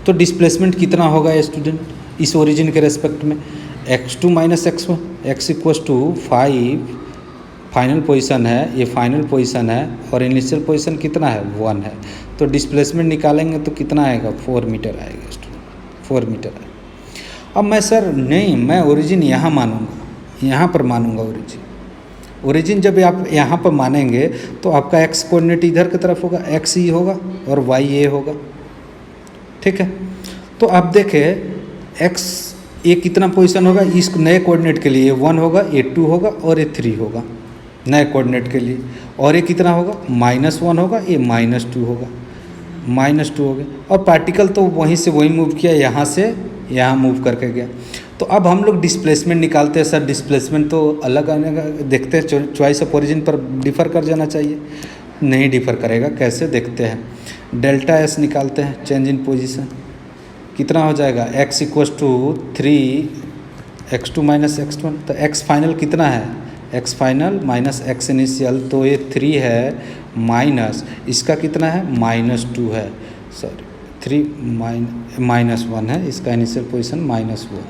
A: तो डिस्प्लेसमेंट कितना होगा स्टूडेंट इस ओरिजिन के रेस्पेक्ट में, x2 minus x1, x = 5 final position है, ये फाइनल पोजीशन है और इनिशियल पोजीशन कितना है 1 है, तो डिस्प्लेसमेंट निकालेंगे तो कितना आएगा 4 मीटर आएगा स्टूडेंट, 4 मीटर आएगा। अब मैं सर नहीं, मैं ओरिजिन यहाँ मानूंगा, यहाँ पर मानूंगा ओरिजिन जब आप यहाँ पर मानेंगे तो आपका x कोऑर्डिनेट इधर की तरफ होगा, x ये होगा और y ये होगा, ठीक है। तो आप देखें x ये कितना पोजीशन होगा इस नए कोऑर्डिनेट के लिए, ये 1 होगा, ये 2 होगा और ये 3 होगा नए कोऑर्डिनेट के लिए, और ये कितना होगा -1 होगा, ये -2 होगा, -2 हो गया। और पार्टिकल तो वहीं से वहीं मूव किया, यहाँ से यहाँ मूव करके गया। तो अब हम लोग डिस्प्लेसमेंट निकालते हैं। सर डिस्प्लेसमेंट तो अलग आने का देखते हैं, चॉइस ऑफ ओरिजिन पर डिफ़र कर जाना चाहिए, नहीं डिफ़र करेगा, कैसे देखते हैं। डेल्टा एस निकालते हैं, चेंज इन पोजीशन कितना हो जाएगा, x = 3 x2 माइनस x1, तो x फाइनल कितना है, x final minus x initial, तो ये 3 है माइनस इसका कितना है -2 है, सॉरी 3 -1 है, इसका इनिशियल पोजीशन -1,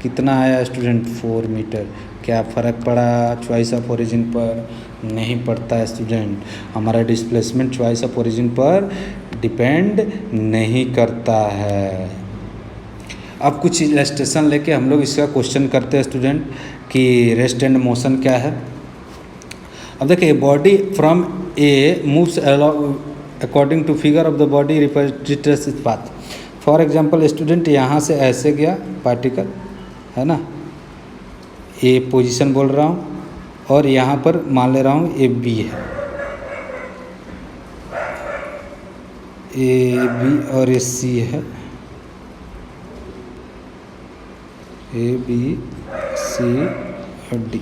A: कितना आया स्टूडेंट 4 मीटर। क्या फ़र्क पड़ा चॉइस ऑफ ओरिजिन पर? नहीं पड़ता है स्टूडेंट। हमारा डिस्प्लेसमेंट चॉइस ऑफ ओरिजिन पर डिपेंड नहीं करता है। अब कुछ इलस्ट्रेशन लेके हम लोग इसका क्वेश्चन करते हैं स्टूडेंट कि रेस्ट एंड मोशन क्या है। अब देखिए, body from A moves according to figure of the body retrace its path. For example student, यहाँ से ऐसे गया पार्टिकल, है ना, ए पोजीशन बोल रहा हूँ, और यहाँ पर मान ले रहा हूँ ए बी है, ए बी और ए सी है, ए बी सी और डी।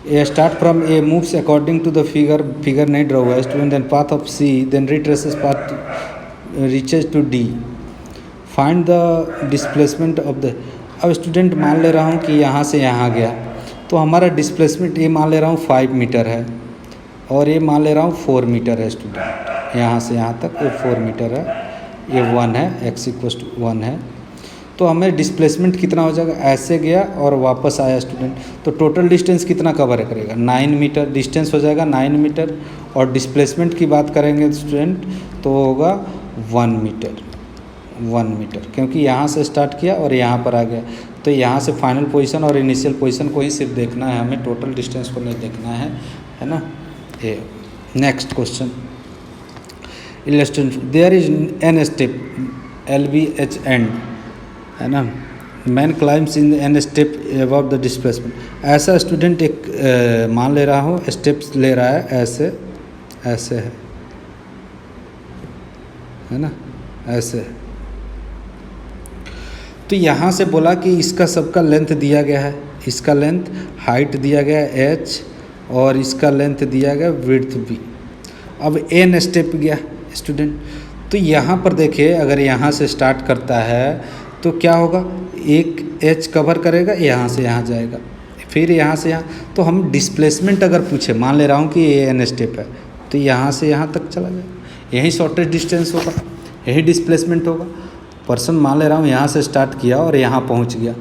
A: A start from A moves according to the figure नहीं ड्रॉ हुआ है student, then path of C, then retraces path reaches to D, find the displacement of the. अब student मान ले रहा हूँ कि यहाँ से यहाँ गया, तो हमारा डिस्प्लेसमेंट ये मान ले रहा हूँ 5 मीटर है, और ये मान ले रहा हूँ 4 मीटर है स्टूडेंट। यहाँ से यहाँ तक ये 4 मीटर है, ये 1 है, x = 1 है। तो हमें डिस्प्लेसमेंट कितना हो जाएगा? ऐसे गया और वापस आया स्टूडेंट, तो टोटल डिस्टेंस कितना कवर करेगा? 9 मीटर डिस्टेंस हो जाएगा, 9 मीटर। और डिस्प्लेसमेंट की बात करेंगे स्टूडेंट तो होगा 1 मीटर, 1 मीटर, क्योंकि यहाँ से स्टार्ट किया और यहाँ पर आ गया। तो यहाँ से फाइनल पोजीशन और इनिशियल पोजीशन को ही सिर्फ देखना है, हमें टोटल डिस्टेंस को नहीं देखना है ना। ये next question, illustration, there is an step LBH and, है ना, man climbs in an step above the displacement. ऐसा स्टूडेंट एक मान ले रहा हूँ, स्टेप्स ले रहा है, ऐसे ऐसे है ना, ऐसे है। तो यहाँ से बोला कि इसका सबका लेंथ दिया गया है, इसका लेंथ हाइट दिया गया है h, और इसका लेंथ दिया गया विड्थ b। अब n स्टेप गया स्टूडेंट, तो यहाँ पर देखिए, अगर यहाँ से स्टार्ट करता है तो क्या होगा, एक h कवर करेगा, यहाँ से यहाँ जाएगा, फिर यहाँ से यहाँ। तो हम डिस्प्लेसमेंट अगर पूछे, मान ले रहा हूँ कि ये n स्टेप है, तो यहाँ से यहाँ तक चला जाएगा, यही शॉर्टेस्ट डिस्टेंस होगा, यही डिस्प्लेसमेंट होगा। पर्सन मान ले रहा हूँ यहाँ से स्टार्ट किया और यहाँ पहुँच गया,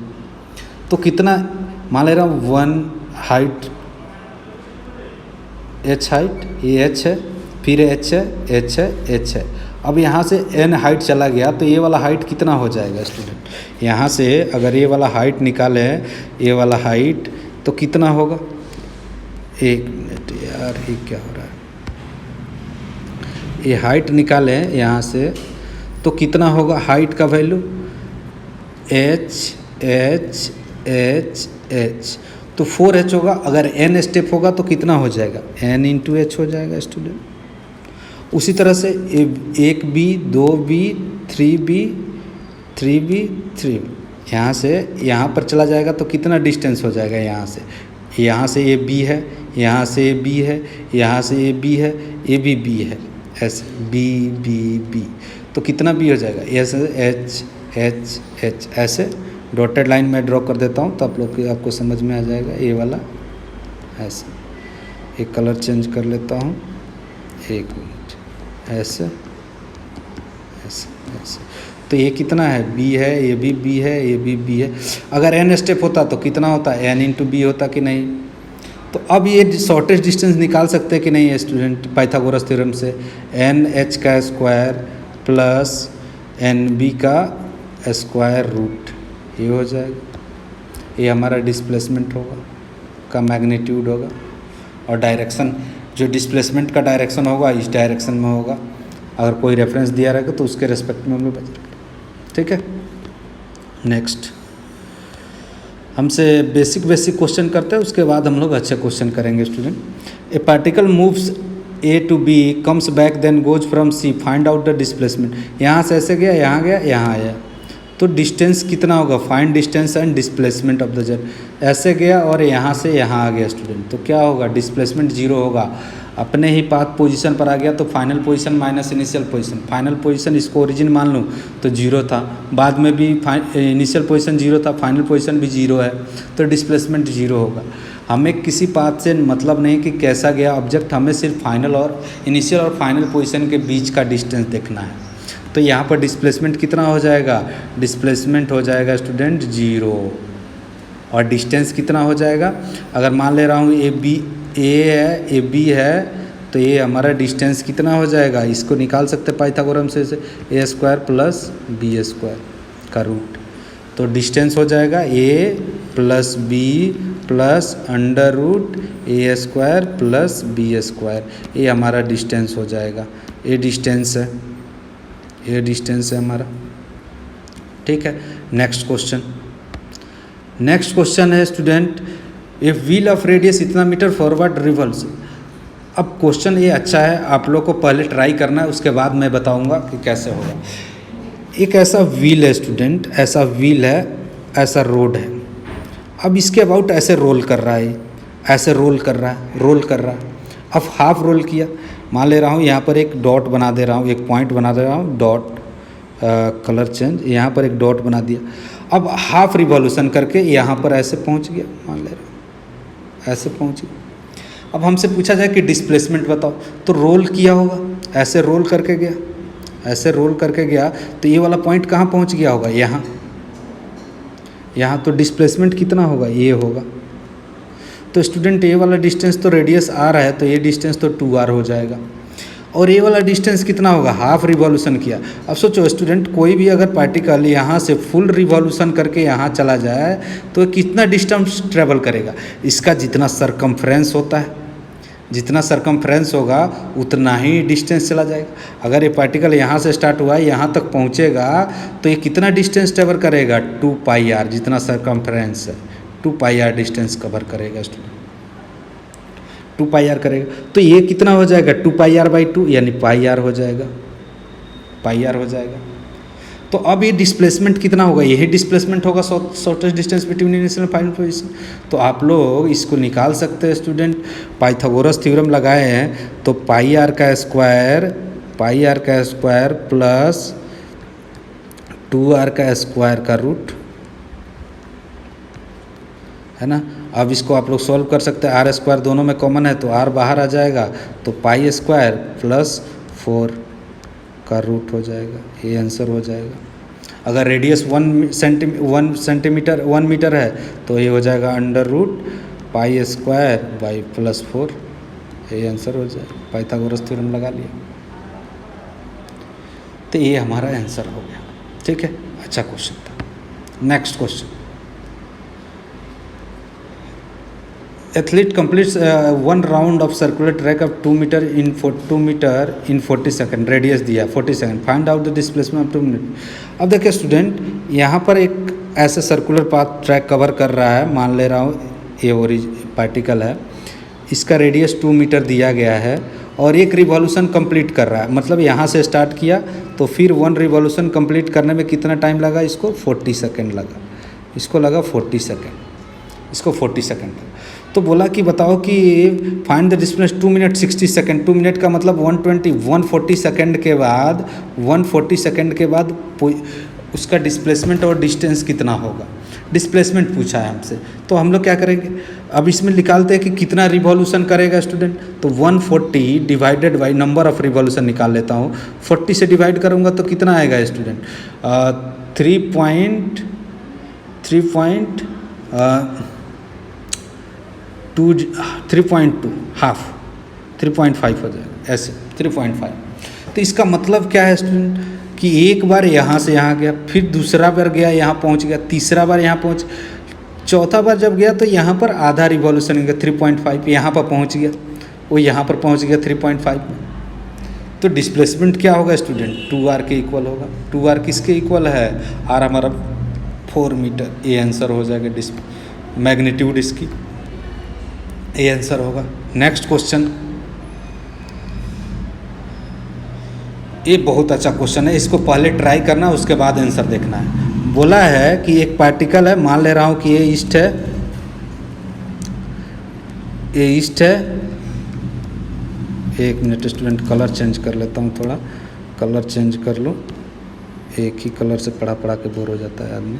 A: तो कितना मान ले रहा हूँ 1 हाइट, h हाइट, ये h है, फिर h है, h है, h है। अब यहाँ से n हाइट चला गया, तो ये वाला हाइट कितना हो जाएगा स्टूडेंट? यहाँ से अगर ये वाला हाइट निकाले, ये वाला हाइट, तो कितना होगा? 1 मिनट यार, ये क्या हो रहा है, ये हाइट निकाले यहाँ से, तो कितना होगा हाइट का value? h h h h, तो 4h होगा। अगर n स्टेप होगा तो कितना हो जाएगा? n × h हो जाएगा स्टूडेंट। उसी तरह से 1b 2b 3b 3b 3b, यहाँ से यहाँ पर चला जाएगा तो कितना डिस्टेंस हो जाएगा? यहाँ से ये b है, यहाँ से ये b है, यहाँ से ये b है, ये भी b है, ऐसे b b b, तो कितना b हो जाएगा? ऐसे h h h, ऐसे डॉटेड लाइन में ड्रॉ कर देता हूँ तो आप लोग आपको समझ में आ जाएगा। ये वाला ऐसे, एक कलर चेंज कर लेता हूँ, 1 मिनट, ऐसे ऐसे ऐसे। तो ये कितना है? b है, ये भी b है, ये भी b है। अगर n स्टेप होता तो कितना होता? n × b होता कि नहीं? तो अब ये शॉर्टेस्ट डिस्टेंस निकाल सकते हैं कि नहीं स्टूडेंट पाइथागोरस थ्योरम से? NH का स्क्वायर प्लस NB का स्क्वायर रूट, ये हो जाएगा। ये हमारा डिस्प्लेसमेंट होगा, का मैग्नीट्यूड होगा, और डायरेक्शन, जो डिस्प्लेसमेंट का डायरेक्शन होगा इस डायरेक्शन में होगा। अगर कोई रेफरेंस दिया रहेगा तो उसके रेस्पेक्ट में हम लोग बता करें, ठीक है। नेक्स्ट हमसे बेसिक क्वेश्चन करते हैं, उसके बाद हम लोग अच्छे क्वेश्चन करेंगे student. A particle moves A to B comes back then goes from C, find out the displacement. यहाँ से ऐसे गया, यहाँ गया, यहाँ आया, तो डिस्टेंस कितना होगा? Find distance and displacement of the jet. ऐसे गया और यहाँ से यहाँ आ गया स्टूडेंट, तो क्या होगा? डिस्प्लेसमेंट 0 होगा। अपने ही पाथ पोजीशन पर आ गया तो final position minus initial position, final position इसको ओरिजिन मान लूँ तो 0 था, बाद में भी इनिशियल पोजीशन 0 था, फाइनल पोजीशन भी 0 है, तो डिस्प्लेसमेंट 0 होगा। हमें किसी पाथ से मतलब नहीं कि कैसा गया ऑब्जेक्ट, हमें सिर्फ फाइनल और इनिशियल और फाइनल पोजीशन के बीच का डिस्टेंस देखना है। तो यहाँ पर डिस्प्लेसमेंट कितना हो जाएगा? डिस्प्लेसमेंट हो जाएगा स्टूडेंट 0, और डिस्टेंस कितना हो जाएगा, अगर मान ले रहा हूँ ए है ए बी है तो ये हमारा डिस्टेंस कितना हो जाएगा, इसको निकाल सकते पाइथागोरम से A square plus B square का रूट। तो डिस्टेंस हो जाएगा A plus B plus under root A square plus B square, ये हमारा डिस्टेंस हो जाएगा। ये डिस्टेंस है हमारा, ठीक है। नेक्स्ट क्वेश्चन है student, if wheel of radius इतना मीटर फॉरवर्ड रिवॉल्व्स। अब क्वेश्चन ये अच्छा है, आप लोग को पहले ट्राई करना है, उसके बाद मैं बताऊंगा कि कैसे होगा। एक ऐसा व्हील है स्टूडेंट, ऐसा व्हील है, ऐसा रोड है। अब इसके अबाउट ऐसे रोल कर रहा है, ऐसे रोल कर रहा है। अब हाफ रोल किया, मान ले रहा हूँ यहाँ पर एक डॉट बना दे रहा हूँ, एक पॉइंट बना दे रहा हूँ, डॉट कलर चेंज, यहाँ पर एक डॉट बना दिया। अब हाफ रिवॉल्यूशन करके यहाँ पर ऐसे पहुँच गया, मान ले रहा हूँ ऐसे पहुँच गया। अब हमसे पूछा जाए कि डिस्प्लेसमेंट बताओ, तो रोल किया होगा, ऐसे रोल करके गया, तो ये वाला पॉइंट कहाँ पहुँच गया होगा, यहाँ। तो डिस्प्लेसमेंट कितना होगा, ये होगा। तो स्टूडेंट ये वाला डिस्टेंस तो रेडियस आर है, तो ये डिस्टेंस तो 2r हो जाएगा। और ये वाला डिस्टेंस कितना होगा, हाफ रिवॉल्यूशन किया। अब सोचो स्टूडेंट, कोई भी अगर पार्टिकल यहाँ से फुल रिवॉल्यूशन करके यहाँ चला जाए तो कितना डिस्टेंस ट्रेवल करेगा, इसका जितना सरकमफ्रेंस होता है, जितना सरकमफ्रेंस होगा उतना ही डिस्टेंस चला जाएगा। अगर ये पार्टिकल यहाँ से स्टार्ट हुआ है, यहाँ तक पहुँचेगा तो ये कितना डिस्टेंस ट्रेवल करेगा, 2πr, जितना सरकमफ्रेंस है 2πr डिस्टेंस कवर करेगा स्टूडेंट, 2πr करेगा। तो ये कितना हो जाएगा, 2πr/2 यानी πr हो जाएगा। तो अब ये डिस्प्लेसमेंट कितना होगा, यही डिस्प्लेसमेंट होगा shortest distance between initial and final position. तो आप लोग इसको निकाल सकते हैं स्टूडेंट, पाइथागोरस थ्योरम लगाए हैं तो πr का स्क्वायर प्लस 2r का स्क्वायर का रूट है ना। अब इसको आप लोग सॉल्व कर सकते हैं, आर स्क्वायर दोनों में कॉमन है तो r बाहर आ जाएगा, तो पाई स्क्वायर प्लस 4 का रूट हो जाएगा, ये आंसर हो जाएगा। अगर रेडियस 1 मीटर है तो ये हो जाएगा under root pi square by plus 4, ये आंसर हो जाएगा। पाइथागोरस थ्योरम लगा लिया, तो ये हमारा आंसर हो गया, ठीक है। अच्छा क्वेश्चन था। Next question, athlete completes 1 round of circular track of 2 metre in 40 second, radius दिया 40 second, find out the displacement of 2 minute. अब देखिए स्टूडेंट, यहाँ पर एक ऐसे सर्कुलर पाथ ट्रैक कवर कर रहा है, मान ले रहा हूँ ये पार्टिकल है, इसका रेडियस 2 मीटर दिया गया है और एक रिवॉल्यूशन कंप्लीट कर रहा है। मतलब यहाँ से स्टार्ट किया तो फिर 1 रिवॉल्यूशन कंप्लीट करने में कितना टाइम लगा, इसको 40 सेकेंड लगा, इसको लगा 40 सेकेंड, इसको 40 सेकेंड। तो बोला कि बताओ कि find the distance 2 minute 60 second, 2 minute का मतलब 140 सेकेंड के बाद उसका डिस्प्लेसमेंट और डिस्टेंस कितना होगा, डिस्प्लेसमेंट पूछा है हमसे। तो हम लोग क्या करेंगे, अब इसमें निकालते हैं कि कितना रिवॉल्यूशन करेगा स्टूडेंट। तो 140 divided by number of revolution निकाल लेता हूँ, 40 से डिवाइड करूँगा तो कितना आएगा स्टूडेंट, 3.2 हाफ 3.5 हो जाएगा, ऐसे 3.5। तो इसका मतलब क्या है स्टूडेंट कि एक बार यहाँ से यहाँ गया, फिर दूसरा बार गया यहाँ पहुँच गया, तीसरा बार यहाँ पहुँच, चौथा बार जब गया तो यहाँ पर आधा रिवॉल्यूशन गया 3.5, यहाँ पर पहुँच गया, वो यहाँ पर पहुँच गया 3.5 में। तो डिस्प्लेसमेंट क्या होगा स्टूडेंट, 2r के इक्वल होगा। 2r किसके इक्वल है, r हमारा 4 मीटर, ये आंसर हो जाएगा मैग्नीट्यूड इसकी, ये आंसर होगा। नेक्स्ट क्वेश्चन, ये बहुत अच्छा क्वेश्चन है, इसको पहले ट्राई करना उसके बाद आंसर देखना है। बोला है कि एक पार्टिकल है, मान ले रहा हूँ कि ये ईस्ट है, एक मिनट स्टूडेंट, कलर चेंज कर लेता हूँ, थोड़ा कलर चेंज कर लूँ, एक ही कलर से पढ़ा के बोर हो जाता है आदमी।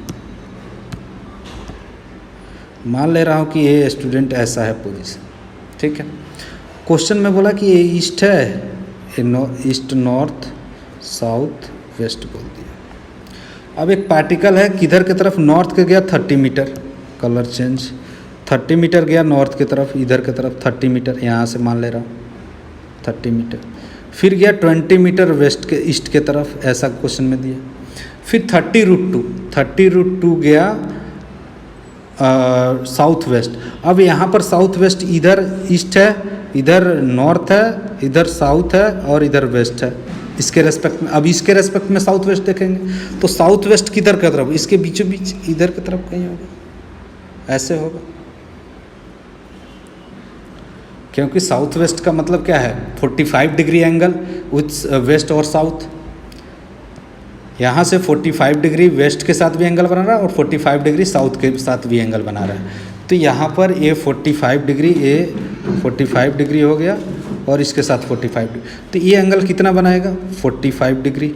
A: मान ले रहा हूँ कि ये स्टूडेंट ऐसा है पोजीशन, ठीक है। क्वेश्चन में बोला कि ये ईस्ट है, ये ईस्ट नॉर्थ साउथ वेस्ट बोल दिया। अब एक पार्टिकल है, किधर की तरफ, नॉर्थ के गया 30 मीटर, कलर चेंज, 30 मीटर गया नॉर्थ की तरफ, इधर की तरफ 30 मीटर, यहाँ से मान ले रहा हूँ 30 मीटर। फिर गया 20 मीटर वेस्ट के ईस्ट के तरफ, ऐसा क्वेश्चन में दिया। फिर 30√2 गया साउथ वेस्ट। अब यहाँ पर साउथ वेस्ट, इधर ईस्ट है, इधर नॉर्थ है, इधर साउथ है और इधर वेस्ट है इसके रेस्पेक्ट में। अब इसके रेस्पेक्ट में साउथ वेस्ट देखेंगे तो साउथ वेस्ट किधर की तरफ, इसके बीचों बीच इधर की तरफ कहीं होगा, ऐसे होगा, क्योंकि साउथ वेस्ट का मतलब क्या है 45 डिग्री एंगल विथ वेस्ट और साउथ। यहाँ से 45 डिग्री वेस्ट के साथ भी एंगल बना रहा है और 45 डिग्री साउथ के साथ भी एंगल बना रहा है। तो यहाँ पर ये 45 डिग्री हो गया और इसके साथ 45 डिग्री, तो ये एंगल कितना बनाएगा 45 डिग्री।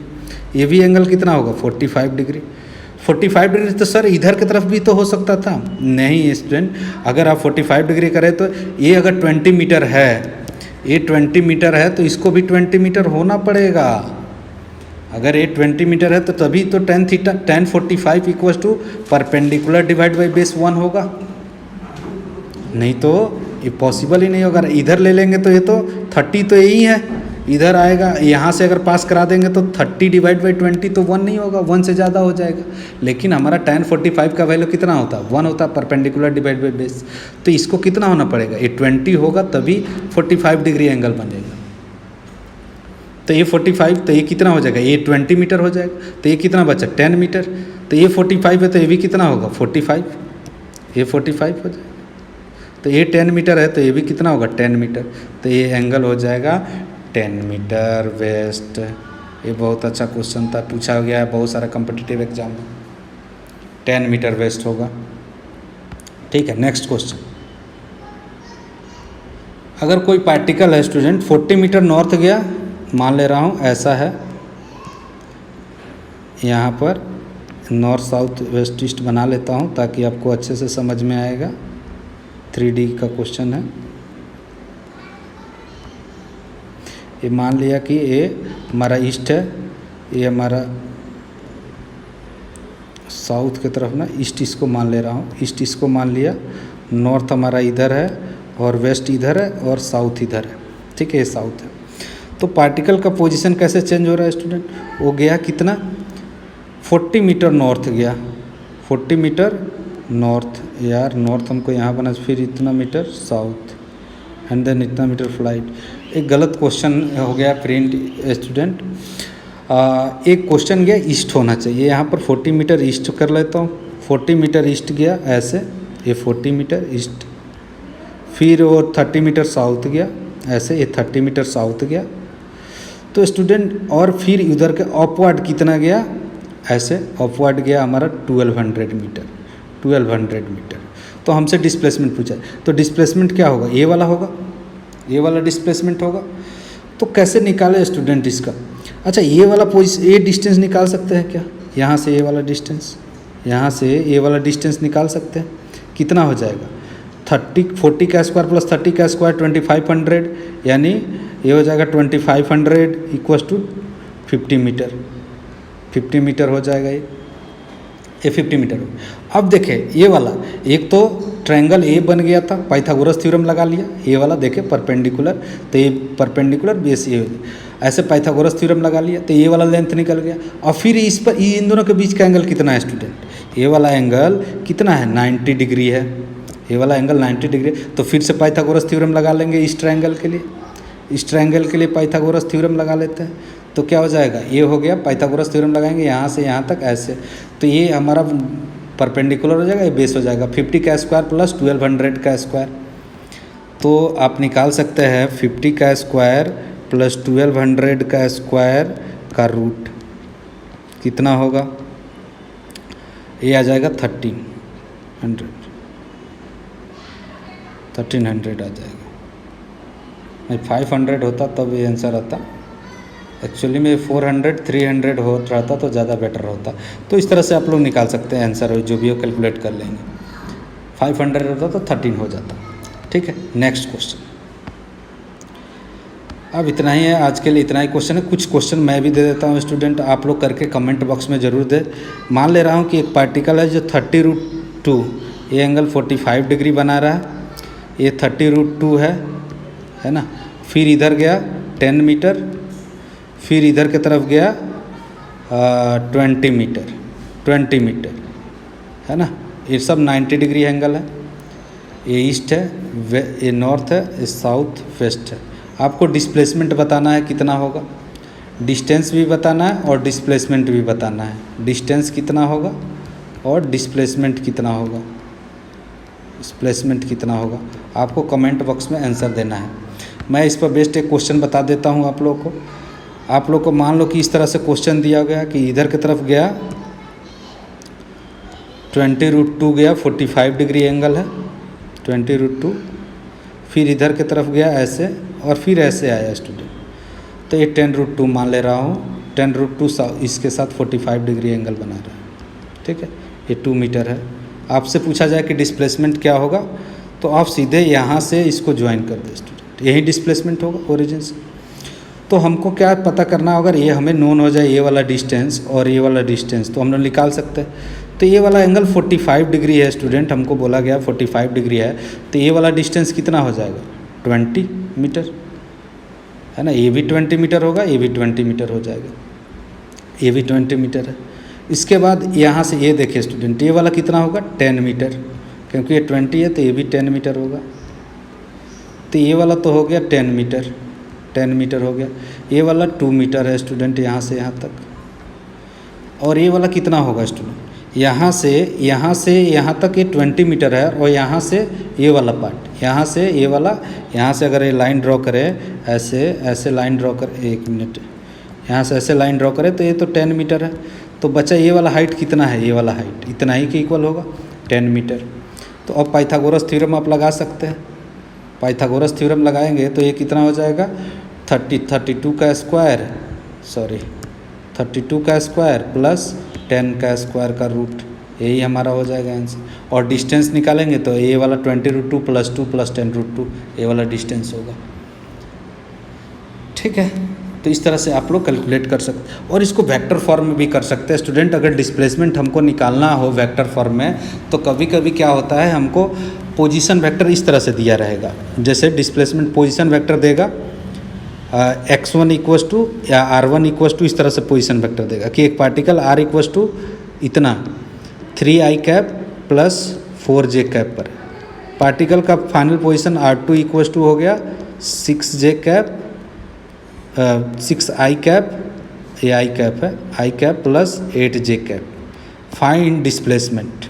A: ये भी एंगल कितना होगा 45 डिग्री। 45 डिग्री तो सर इधर की तरफ भी तो हो सकता था, नहीं स्टूडेंट, अगर आप 45 डिग्री करें तो ये अगर 20 मीटर है, ये 20 मीटर है तो इसको भी 20 मीटर होना पड़ेगा। अगर ये 20 मीटर है तो तभी तो tan 45 equal to perpendicular divide by base 1 होगा, नहीं तो ये पॉसिबल ही नहीं होगा। इधर ले लेंगे तो ये तो 30 तो यही है, इधर आएगा, यहाँ से अगर पास करा देंगे तो 30 डिवाइड बाई 20 तो 1 नहीं होगा, 1 से ज़्यादा हो जाएगा। लेकिन हमारा tan 45 का वैल्यू कितना होता है 1 होता है, परपेंडिकुलर डिवाइड बाई बेस। तो इसको कितना होना पड़ेगा, ये 20 होगा तभी 45 डिग्री एंगल बन जाएगा। तो ये 45, तो ये कितना हो जाएगा, ये 20 मीटर हो जाएगा, तो ये कितना बचा 10 मीटर। तो ये 45 है तो ये भी कितना होगा 45, ये 45 हो जाएगा। तो ये 10 मीटर है तो ये भी कितना होगा 10 मीटर, तो ये एंगल हो जाएगा 10 मीटर वेस्ट। ये बहुत अच्छा क्वेश्चन था, पूछा गया है बहुत सारा कॉम्पिटिटिव एग्जाम में, 10 मीटर वेस्ट होगा। ठीक है, नेक्स्ट क्वेश्चन। अगर कोई पार्टिकल है स्टूडेंट 40 मीटर नॉर्थ गया, मान ले रहा हूँ ऐसा है, यहाँ पर नॉर्थ साउथ वेस्ट ईस्ट बना लेता हूँ ताकि आपको अच्छे से समझ में आएगा। 3D का क्वेश्चन है। ये मान लिया कि ये हमारा ईस्ट है, ये हमारा साउथ की तरफ ना, ईस्ट इसको मान ले रहा हूँ, ईस्ट इसको मान लिया, नॉर्थ हमारा इधर है और वेस्ट इधर है और साउथ इधर है। ठीक है, ये साउथ है। तो पार्टिकल का पोजीशन कैसे चेंज हो रहा है स्टूडेंट, वो गया कितना 40 मीटर नॉर्थ गया, 40 मीटर नॉर्थ, यार नॉर्थ हमको यहाँ बना, फिर इतना मीटर साउथ एंड देन इतना मीटर फ्लाइट। एक गलत क्वेश्चन हो गया प्रिंट स्टूडेंट। एक क्वेश्चन गया ईस्ट होना चाहिए, यहाँ पर 40 मीटर ईस्ट कर लेता हूँ, 40 मीटर ईस्ट गया ऐसे, ये 40 मीटर ईस्ट, फिर वो 30 मीटर साउथ गया ऐसे, ये 30 मीटर साउथ गया। तो स्टूडेंट और फिर उधर के अपवर्ड कितना गया, ऐसे अपवर्ड गया हमारा 1200 मीटर, 1200 मीटर। तो हमसे डिस्प्लेसमेंट पूछा है, तो डिस्प्लेसमेंट क्या होगा, ये वाला होगा, ये वाला डिस्प्लेसमेंट होगा। तो कैसे निकाले स्टूडेंट इसका, अच्छा ये वाला ये डिस्टेंस निकाल सकते हैं क्या, यहाँ से ये वाला डिस्टेंस, यहाँ से ये वाला डिस्टेंस निकाल सकते हैं, कितना हो जाएगा 40 का स्क्वायर प्लस 30 का स्क्वायर 2500, यानी ये हो जाएगा 2500 इक्वल्स टू 50 मीटर, 50 मीटर हो जाएगा ये 50 मीटर हो। अब देखें ये वाला, एक तो ट्रायंगल ए बन गया था, पाइथागोरस थ्योरम लगा लिया, ये वाला देखें परपेंडिकुलर, तो ये परपेंडिकुलर बेस ये हो गया, ऐसे पाइथागोरस थ्योरम लगा लिया तो ये वाला लेंथ निकल गया। और फिर इस पर इन दोनों के बीच का एंगल कितना है स्टूडेंट, ये वाला एंगल कितना है 90 डिग्री है, ये वाला एंगल 90 डिग्री। तो फिर से पाइथागोरस थ्योरम लगा लेंगे इस ट्रायंगल के लिए, इस ट्रायंगल के लिए पाइथागोरस थ्योरम लगा लेते हैं। तो क्या हो जाएगा, ये हो गया पाइथागोरस थ्योरम लगाएंगे यहाँ से यहाँ तक ऐसे, तो ये हमारा परपेंडिकुलर हो जाएगा, ये बेस हो जाएगा 50 का स्क्वायर प्लस 1200 का स्क्वायर। तो आप निकाल सकते हैं 50 का स्क्वायर प्लस 1200 का स्क्वायर का रूट कितना होगा, ये आ जाएगा 1300 आ जाएगा। 500 होता तब ये आंसर आता, एक्चुअली में 400 300 हो रहता तो ज़्यादा बेटर होता। तो इस तरह से आप लोग निकाल सकते हैं आंसर, जो भी हो कैलकुलेट कर लेंगे। 500 होता तो 13 हो जाता। ठीक है, नेक्स्ट क्वेश्चन। अब इतना ही है आज के लिए, इतना ही क्वेश्चन है। कुछ क्वेश्चन मैं भी दे देता हूँ स्टूडेंट, आप लोग करके कमेंट बॉक्स में ज़रूर दे। मान ले रहा हूँ कि एक पार्टिकल है जो 30√2 ये एंगल 45 डिग्री बना रहा है। ये 30√2 है ना। फिर इधर गया 10 मीटर, फिर इधर की तरफ गया 20 मीटर है ना। ये सब 90 डिग्री एंगल है। ये ईस्ट है, ये नॉर्थ है, ये साउथ वेस्ट है। आपको डिस्प्लेसमेंट बताना है कितना होगा, डिस्टेंस भी बताना है और डिस्प्लेसमेंट भी बताना है। डिस्टेंस कितना होगा और डिस्प्लेसमेंट कितना होगा, डिस्प्लेसमेंट कितना होगा, आपको कमेंट बॉक्स में आंसर देना है। मैं इस पर बेस्ट एक क्वेश्चन बता देता हूँ आप लोग को। आप लोग को मान लो कि इस तरह से क्वेश्चन दिया गया कि इधर की तरफ गया 20√2 गया, 45 डिग्री एंगल है 20√2, फिर इधर की तरफ गया ऐसे और फिर ऐसे आया स्टूडेंट, तो ये 10√2 मान ले रहा हूँ। 10√2 इसके साथ 45 डिग्री एंगल बना रहा है, ठीक है। ये 2 मीटर है। आपसे पूछा जाए कि डिस्प्लेसमेंट क्या होगा, तो आप सीधे यहाँ से इसको ज्वाइन कर दें स्टूडेंट, यही डिस्प्लेसमेंट होगा ओरिजिन से। तो हमको क्या पता करना होगा, ये हमें नोन हो जाए ये वाला डिस्टेंस और ये वाला डिस्टेंस, तो हम लोग निकाल सकते हैं। तो ये वाला एंगल 45 डिग्री है स्टूडेंट, हमको बोला गया 45 डिग्री है, तो ये वाला डिस्टेंस कितना हो जाएगा 20 मीटर है ना। ये भी 20 मीटर होगा, ये भी 20 मीटर हो जाएगा, ये भी 20 मीटर है। इसके बाद यहाँ से ये देखिए स्टूडेंट, ये वाला कितना होगा 10 मीटर, क्योंकि ये 20 है तो ये भी 10 मीटर होगा। तो ये वाला तो हो गया 10 मीटर हो गया। ये वाला 2 मीटर है स्टूडेंट यहाँ से यहाँ तक। और ये वाला कितना होगा स्टूडेंट, यहाँ से यहाँ तक ये 20 मीटर है, और यहाँ से ये वाला पार्ट, यहाँ से ये वाला, यहाँ से अगर ये लाइन ड्रॉ करें ऐसे लाइन ड्रॉ कर, 1 मिनट, यहाँ से ऐसे लाइन ड्रॉ करें तो ये तो 10 मीटर है। तो बचा ये वाला हाइट कितना है, ये वाला हाइट इतना ही के इक्वल होगा 10 मीटर। तो अब पाइथागोरस थ्योरम आप लगा सकते हैं। पाइथागोरस थ्योरम लगाएंगे तो ये कितना हो जाएगा 32 का स्क्वायर प्लस 10 का स्क्वायर का रूट, यही हमारा हो जाएगा आंसर। और डिस्टेंस निकालेंगे तो ये वाला 20√2 + 2 + 10√2 ये वाला डिस्टेंस होगा, ठीक है। तो इस तरह से आप लोग कैलकुलेट कर सकते हैं, और इसको वेक्टर फॉर्म में भी कर सकते हैं स्टूडेंट। अगर डिस्प्लेसमेंट हमको निकालना हो वेक्टर फॉर्म में, तो कभी कभी क्या होता है, हमको पोजीशन वेक्टर इस तरह से दिया रहेगा। जैसे डिस्प्लेसमेंट पोजीशन वेक्टर देगा x1 = या r1 = इस तरह से पोजीशन वेक्टर देगा कि एक पार्टिकल r = इतना 3i cap plus 4j cap पर, पार्टिकल का फाइनल पोजीशन r2 = हो गया 6j कैप 6i कैप, ये i कैप है, i cap plus 8j cap. Find displacement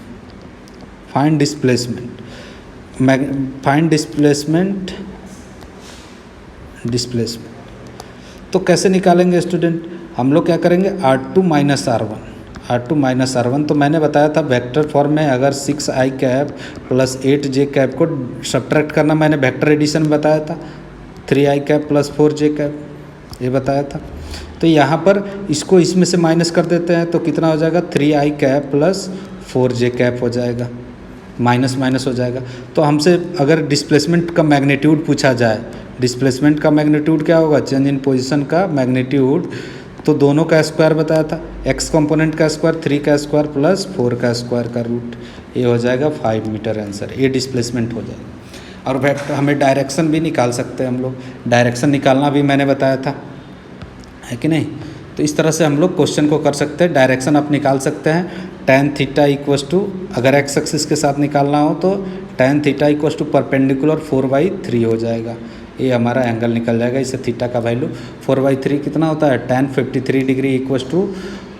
A: तो कैसे निकालेंगे स्टूडेंट, हम लोग क्या करेंगे r2 - r1। तो मैंने बताया था वेक्टर फॉर्म में अगर 6i cap plus 8j cap को सब्ट्रैक्ट करना, मैंने वेक्टर एडिशन में बताया था 3i cap plus 4j cap, ये बताया था। तो यहाँ पर इसको इसमें से माइनस कर देते हैं तो कितना हो जाएगा 3i cap plus 4j cap हो जाएगा, माइनस हो जाएगा। तो हमसे अगर डिस्प्लेसमेंट का मैग्नीट्यूड पूछा जाए, डिस्प्लेसमेंट का मैग्नीट्यूड क्या होगा, चेंज इन पोजीशन का मैग्नीट्यूड, तो दोनों का स्क्वायर बताया था, x कंपोनेंट का स्क्वायर 3 का स्क्वायर प्लस 4 का स्क्वायर का रूट, ये हो जाएगा 5 मीटर आंसर, ये डिस्प्लेसमेंट हो जाएगा। और वेक्टर हमें डायरेक्शन भी निकाल सकते हैं, हम लोग डायरेक्शन निकालना भी मैंने बताया था, है कि नहीं। तो इस तरह से हम लोग क्वेश्चन को कर सकते हैं। डायरेक्शन आप निकाल सकते हैं tan θ अगर x एक्सिस के साथ निकालना हो तो tan θ परपेंडिकुलर 4/3 हो जाएगा, ये हमारा एंगल निकल जाएगा। इससे थीटा का वैल्यू 4/3 कितना होता है, tan 53 डिग्री =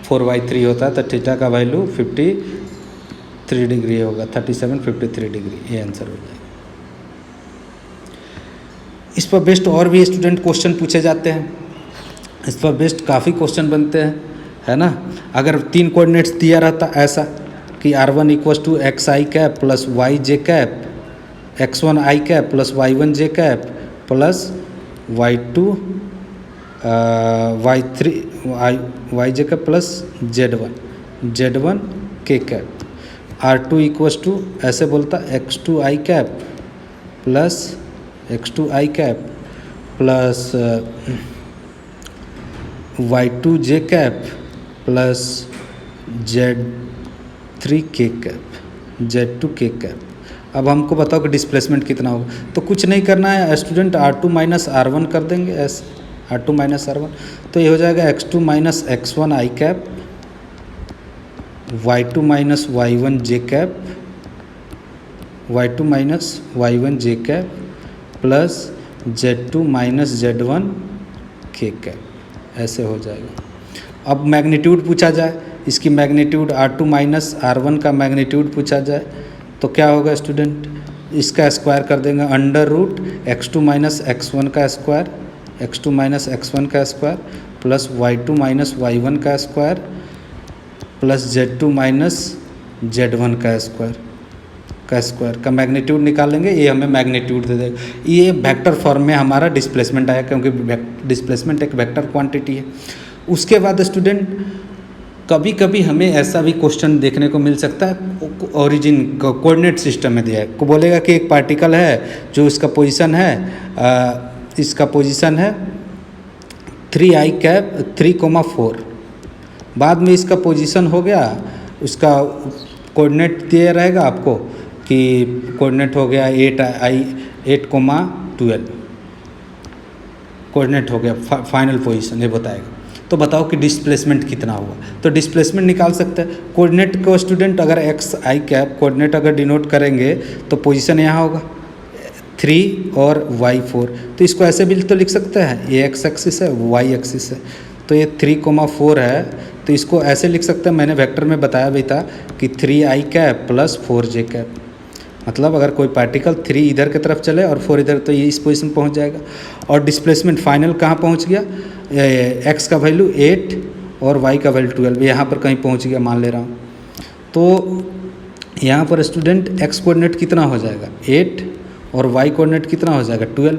A: 4/3 होता है, तो थीटा का वैल्यू 53 डिग्री होगा, 3753 डिग्री, ये आंसर हो जाएगा। इस पर बेस्ड और भी स्टूडेंट क्वेश्चन पूछे जाते हैं, इस पर बेस्ड काफ़ी क्वेश्चन बनते हैं, है ना। अगर 3 कोऑर्डिनेट्स दिया रहता ऐसा कि r1 = xi cap plus yj cap, x1i cap plus y1j cap plus y2 y3 yj cap plus z1 k cap, r2 = ऐसे बोलता x2i cap plus x2i cap plus y2j cap plus z3k cap, Z2 k cap. अब हमको बताओ कि displacement कितना होगा। तो कुछ नहीं करना है स्टूडेंट, R2 माइनस R1 कर देंगे ऐसे, R2 माइनस R1, तो ये हो जाएगा x2 minus x1 i cap, y2 minus y1 j cap, y2 minus y1 j cap plus Z2 minus Z1 k cap, ऐसे हो जाएगा। अब मैग्नीट्यूड पूछा जाए, इसकी मैग्नीट्यूड R2 माइनस R1 का मैग्नीट्यूड पूछा जाए तो क्या होगा स्टूडेंट, इसका स्क्वायर कर देंगे, under root x2 minus x1 का स्क्वायर, x2 माइनस x1 का square plus y2 minus y1 का square plus Z2 minus Z1 का स्क्वायर का मैग्नीट्यूड निकालेंगे। ये हमें मैग्नीट्यूड दे देगा। ये वेक्टर फॉर्म में हमारा डिस्प्लेसमेंट आया, क्योंकि डिस्प्लेसमेंट एक वेक्टर क्वांटिटी है। उसके बाद स्टूडेंट कभी कभी हमें ऐसा भी क्वेश्चन देखने को मिल सकता है, ओरिजिन कोऑर्डिनेट सिस्टम में दिया है, को बोलेगा कि एक पार्टिकल है जो इसका पोजीशन है, इसका पोजीशन है 3i कैप 3,4, बाद में इसका पोजीशन हो गया, उसका कोऑर्डिनेट दिया रहेगा आपको कि कोऑर्डिनेट हो गया 8,12 कोऑर्डिनेट हो गया, फाइनल पोजीशन ये बताएगा। तो बताओ कि डिस्प्लेसमेंट कितना हुआ। तो डिस्प्लेसमेंट निकाल सकते हैं। कोऑर्डिनेट को स्टूडेंट अगर एक्स आई कैप कोऑर्डिनेट अगर डिनोट करेंगे तो पोजीशन यहाँ होगा 3 और y4, तो इसको ऐसे भी तो लिख सकते हैं, ये एक्स एक्सिस है वाई एक्सिस है, तो ये 3,4 है, तो इसको ऐसे लिख सकते हैं। मैंने वेक्टर में बताया भी था कि 3i cap plus 4j cap, मतलब अगर कोई पार्टिकल 3 इधर की तरफ चले और 4 इधर, तो ये इस पोजीशन पहुंच जाएगा। और डिस्प्लेसमेंट फाइनल कहाँ पहुंच गया, x का वैल्यू 8 और y का वैल्यू 12, यहाँ पर कहीं पहुंच गया मान ले रहा हूँ। तो यहाँ पर स्टूडेंट x कोऑर्डिनेट कितना हो जाएगा 8 और y कोऑर्डिनेट कितना हो जाएगा 12,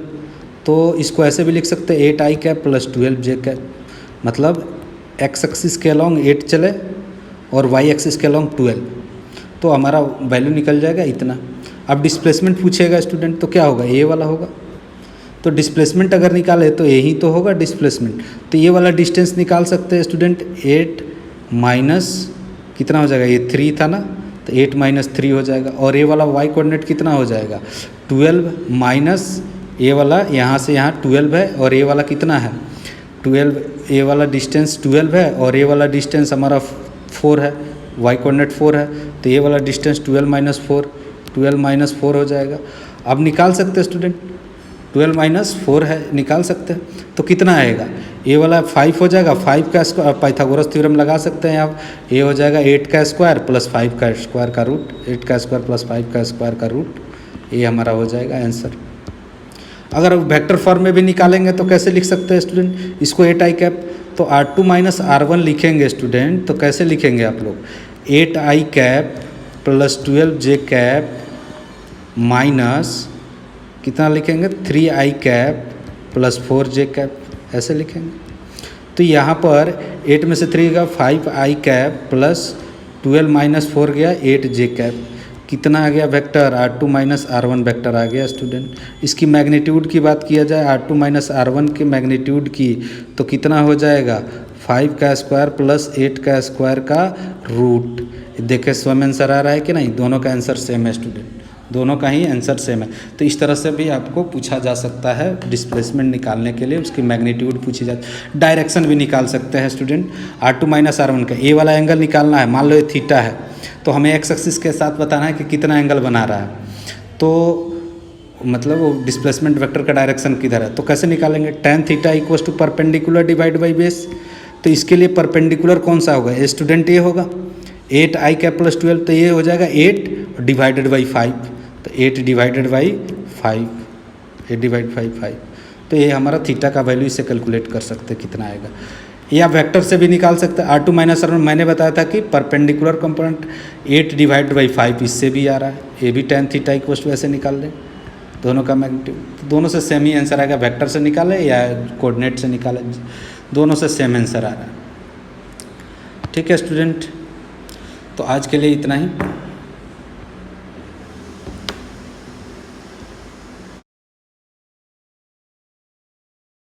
A: तो इसको ऐसे भी लिख सकते हैं 8i cap plus 12j cap, मतलब x एक्सिस के अलॉन्ग 8 चले और y एक्सिस के अलॉन्ग 12, तो हमारा वैल्यू निकल जाएगा इतना। अब डिस्प्लेसमेंट पूछेगा स्टूडेंट तो क्या होगा, ये वाला होगा। तो डिस्प्लेसमेंट अगर निकाले तो यही तो होगा डिस्प्लेसमेंट, तो ये वाला डिस्टेंस निकाल सकते हैं स्टूडेंट। 8 माइनस कितना हो जाएगा, ये 3 था ना, तो 8 माइनस 3 हो जाएगा। और ये वाला y कोऑर्डिनेट कितना हो जाएगा 12 माइनस ये वाला यहाँ से यहाँ 12 है, और ये वाला कितना है 12, ये वाला डिस्टेंस 12 है और ये वाला डिस्टेंस हमारा 4 है, y कोऑर्डिनेट 4 है, तो ये वाला डिस्टेंस 12 माइनस 4 हो जाएगा। अब निकाल सकते हैं स्टूडेंट, 12 माइनस 4 है, निकाल सकते हैं, तो कितना आएगा, ये वाला 5 हो जाएगा, 5 का स्क्वायर पाइथागोरस थ्योरम लगा सकते हैं आप, ये हो जाएगा 8 का स्क्वायर प्लस 5 का स्क्वायर का रूट, 8 का स्क्वायर प्लस 5 का स्क्वायर का रूट, ये हमारा हो जाएगा आंसर। अगर वेक्टर फॉर्म में भी निकालेंगे तो कैसे लिख सकते हैं स्टूडेंट, इसको 8i कैप, तो R2 माइनस R1 लिखेंगे स्टूडेंट, तो कैसे लिखेंगे आप लोग 8i cap plus 12j cap minus कितना लिखेंगे 3i cap plus 4j cap, ऐसे लिखेंगे। तो यहाँ पर 8 में से 3 गया 5i कैप प्लस 12 माइनस 4 गया 8j कैप, कितना आ गया vector R2 minus R1 vector आ गया स्टूडेंट। इसकी मैग्नीट्यूड की बात किया जाए R2 माइनस R1 की मैग्नीट्यूड की, तो कितना हो जाएगा 5 का स्क्वायर प्लस 8 का स्क्वायर का रूट। देखे स्वयं आंसर आ रहा है कि नहीं, दोनों का आंसर सेम है स्टूडेंट, दोनों का ही आंसर सेम है। तो इस तरह से भी आपको पूछा जा सकता है डिस्प्लेसमेंट निकालने के लिए, उसकी मैग्नीट्यूड पूछी जाती है। डायरेक्शन भी निकाल सकते हैं स्टूडेंट, R2 माइनस R1 का ए वाला एंगल निकालना है, मान लो ये थीटा है, तो हमें एक्स एक्सिस के साथ बताना है कि कितना एंगल बना रहा है, तो मतलब वो डिस्प्लेसमेंट वेक्टर का डायरेक्शन किधर है, तो कैसे निकालेंगे tan theta equals to perpendicular divide by base. तो इसके लिए परपेंडिकुलर कौन सा होगा, ये स्टूडेंट ये होगा 8i कैप प्लस 12, तो ये हो जाएगा 8 डिवाइडेड बाई 5, तो 8 डिवाइडेड बाई 5, 8 डिवाइड बाई 5, तो ये हमारा थीटा का वैल्यू इसे कैलकुलेट कर सकते हैं कितना आएगा। या वेक्टर से भी निकाल सकते हैं, R2 माइनस R1 मैंने बताया था कि परपेंडिकुलर कंपोनेंट 8 डिवाइड बाई 5 इससे भी आ रहा है, ये भी tan थीटा इक्वल्स टू ऐसे निकाल लें, दोनों का मैग्नीट्यूड, तो दोनों से सेम ही आंसर आएगा, वेक्टर से निकाले या कोऑर्डिनेट से निकाले, दोनों से सेम आंसर आ रहा है। ठीक है स्टूडेंट, तो आज के लिए इतना ही।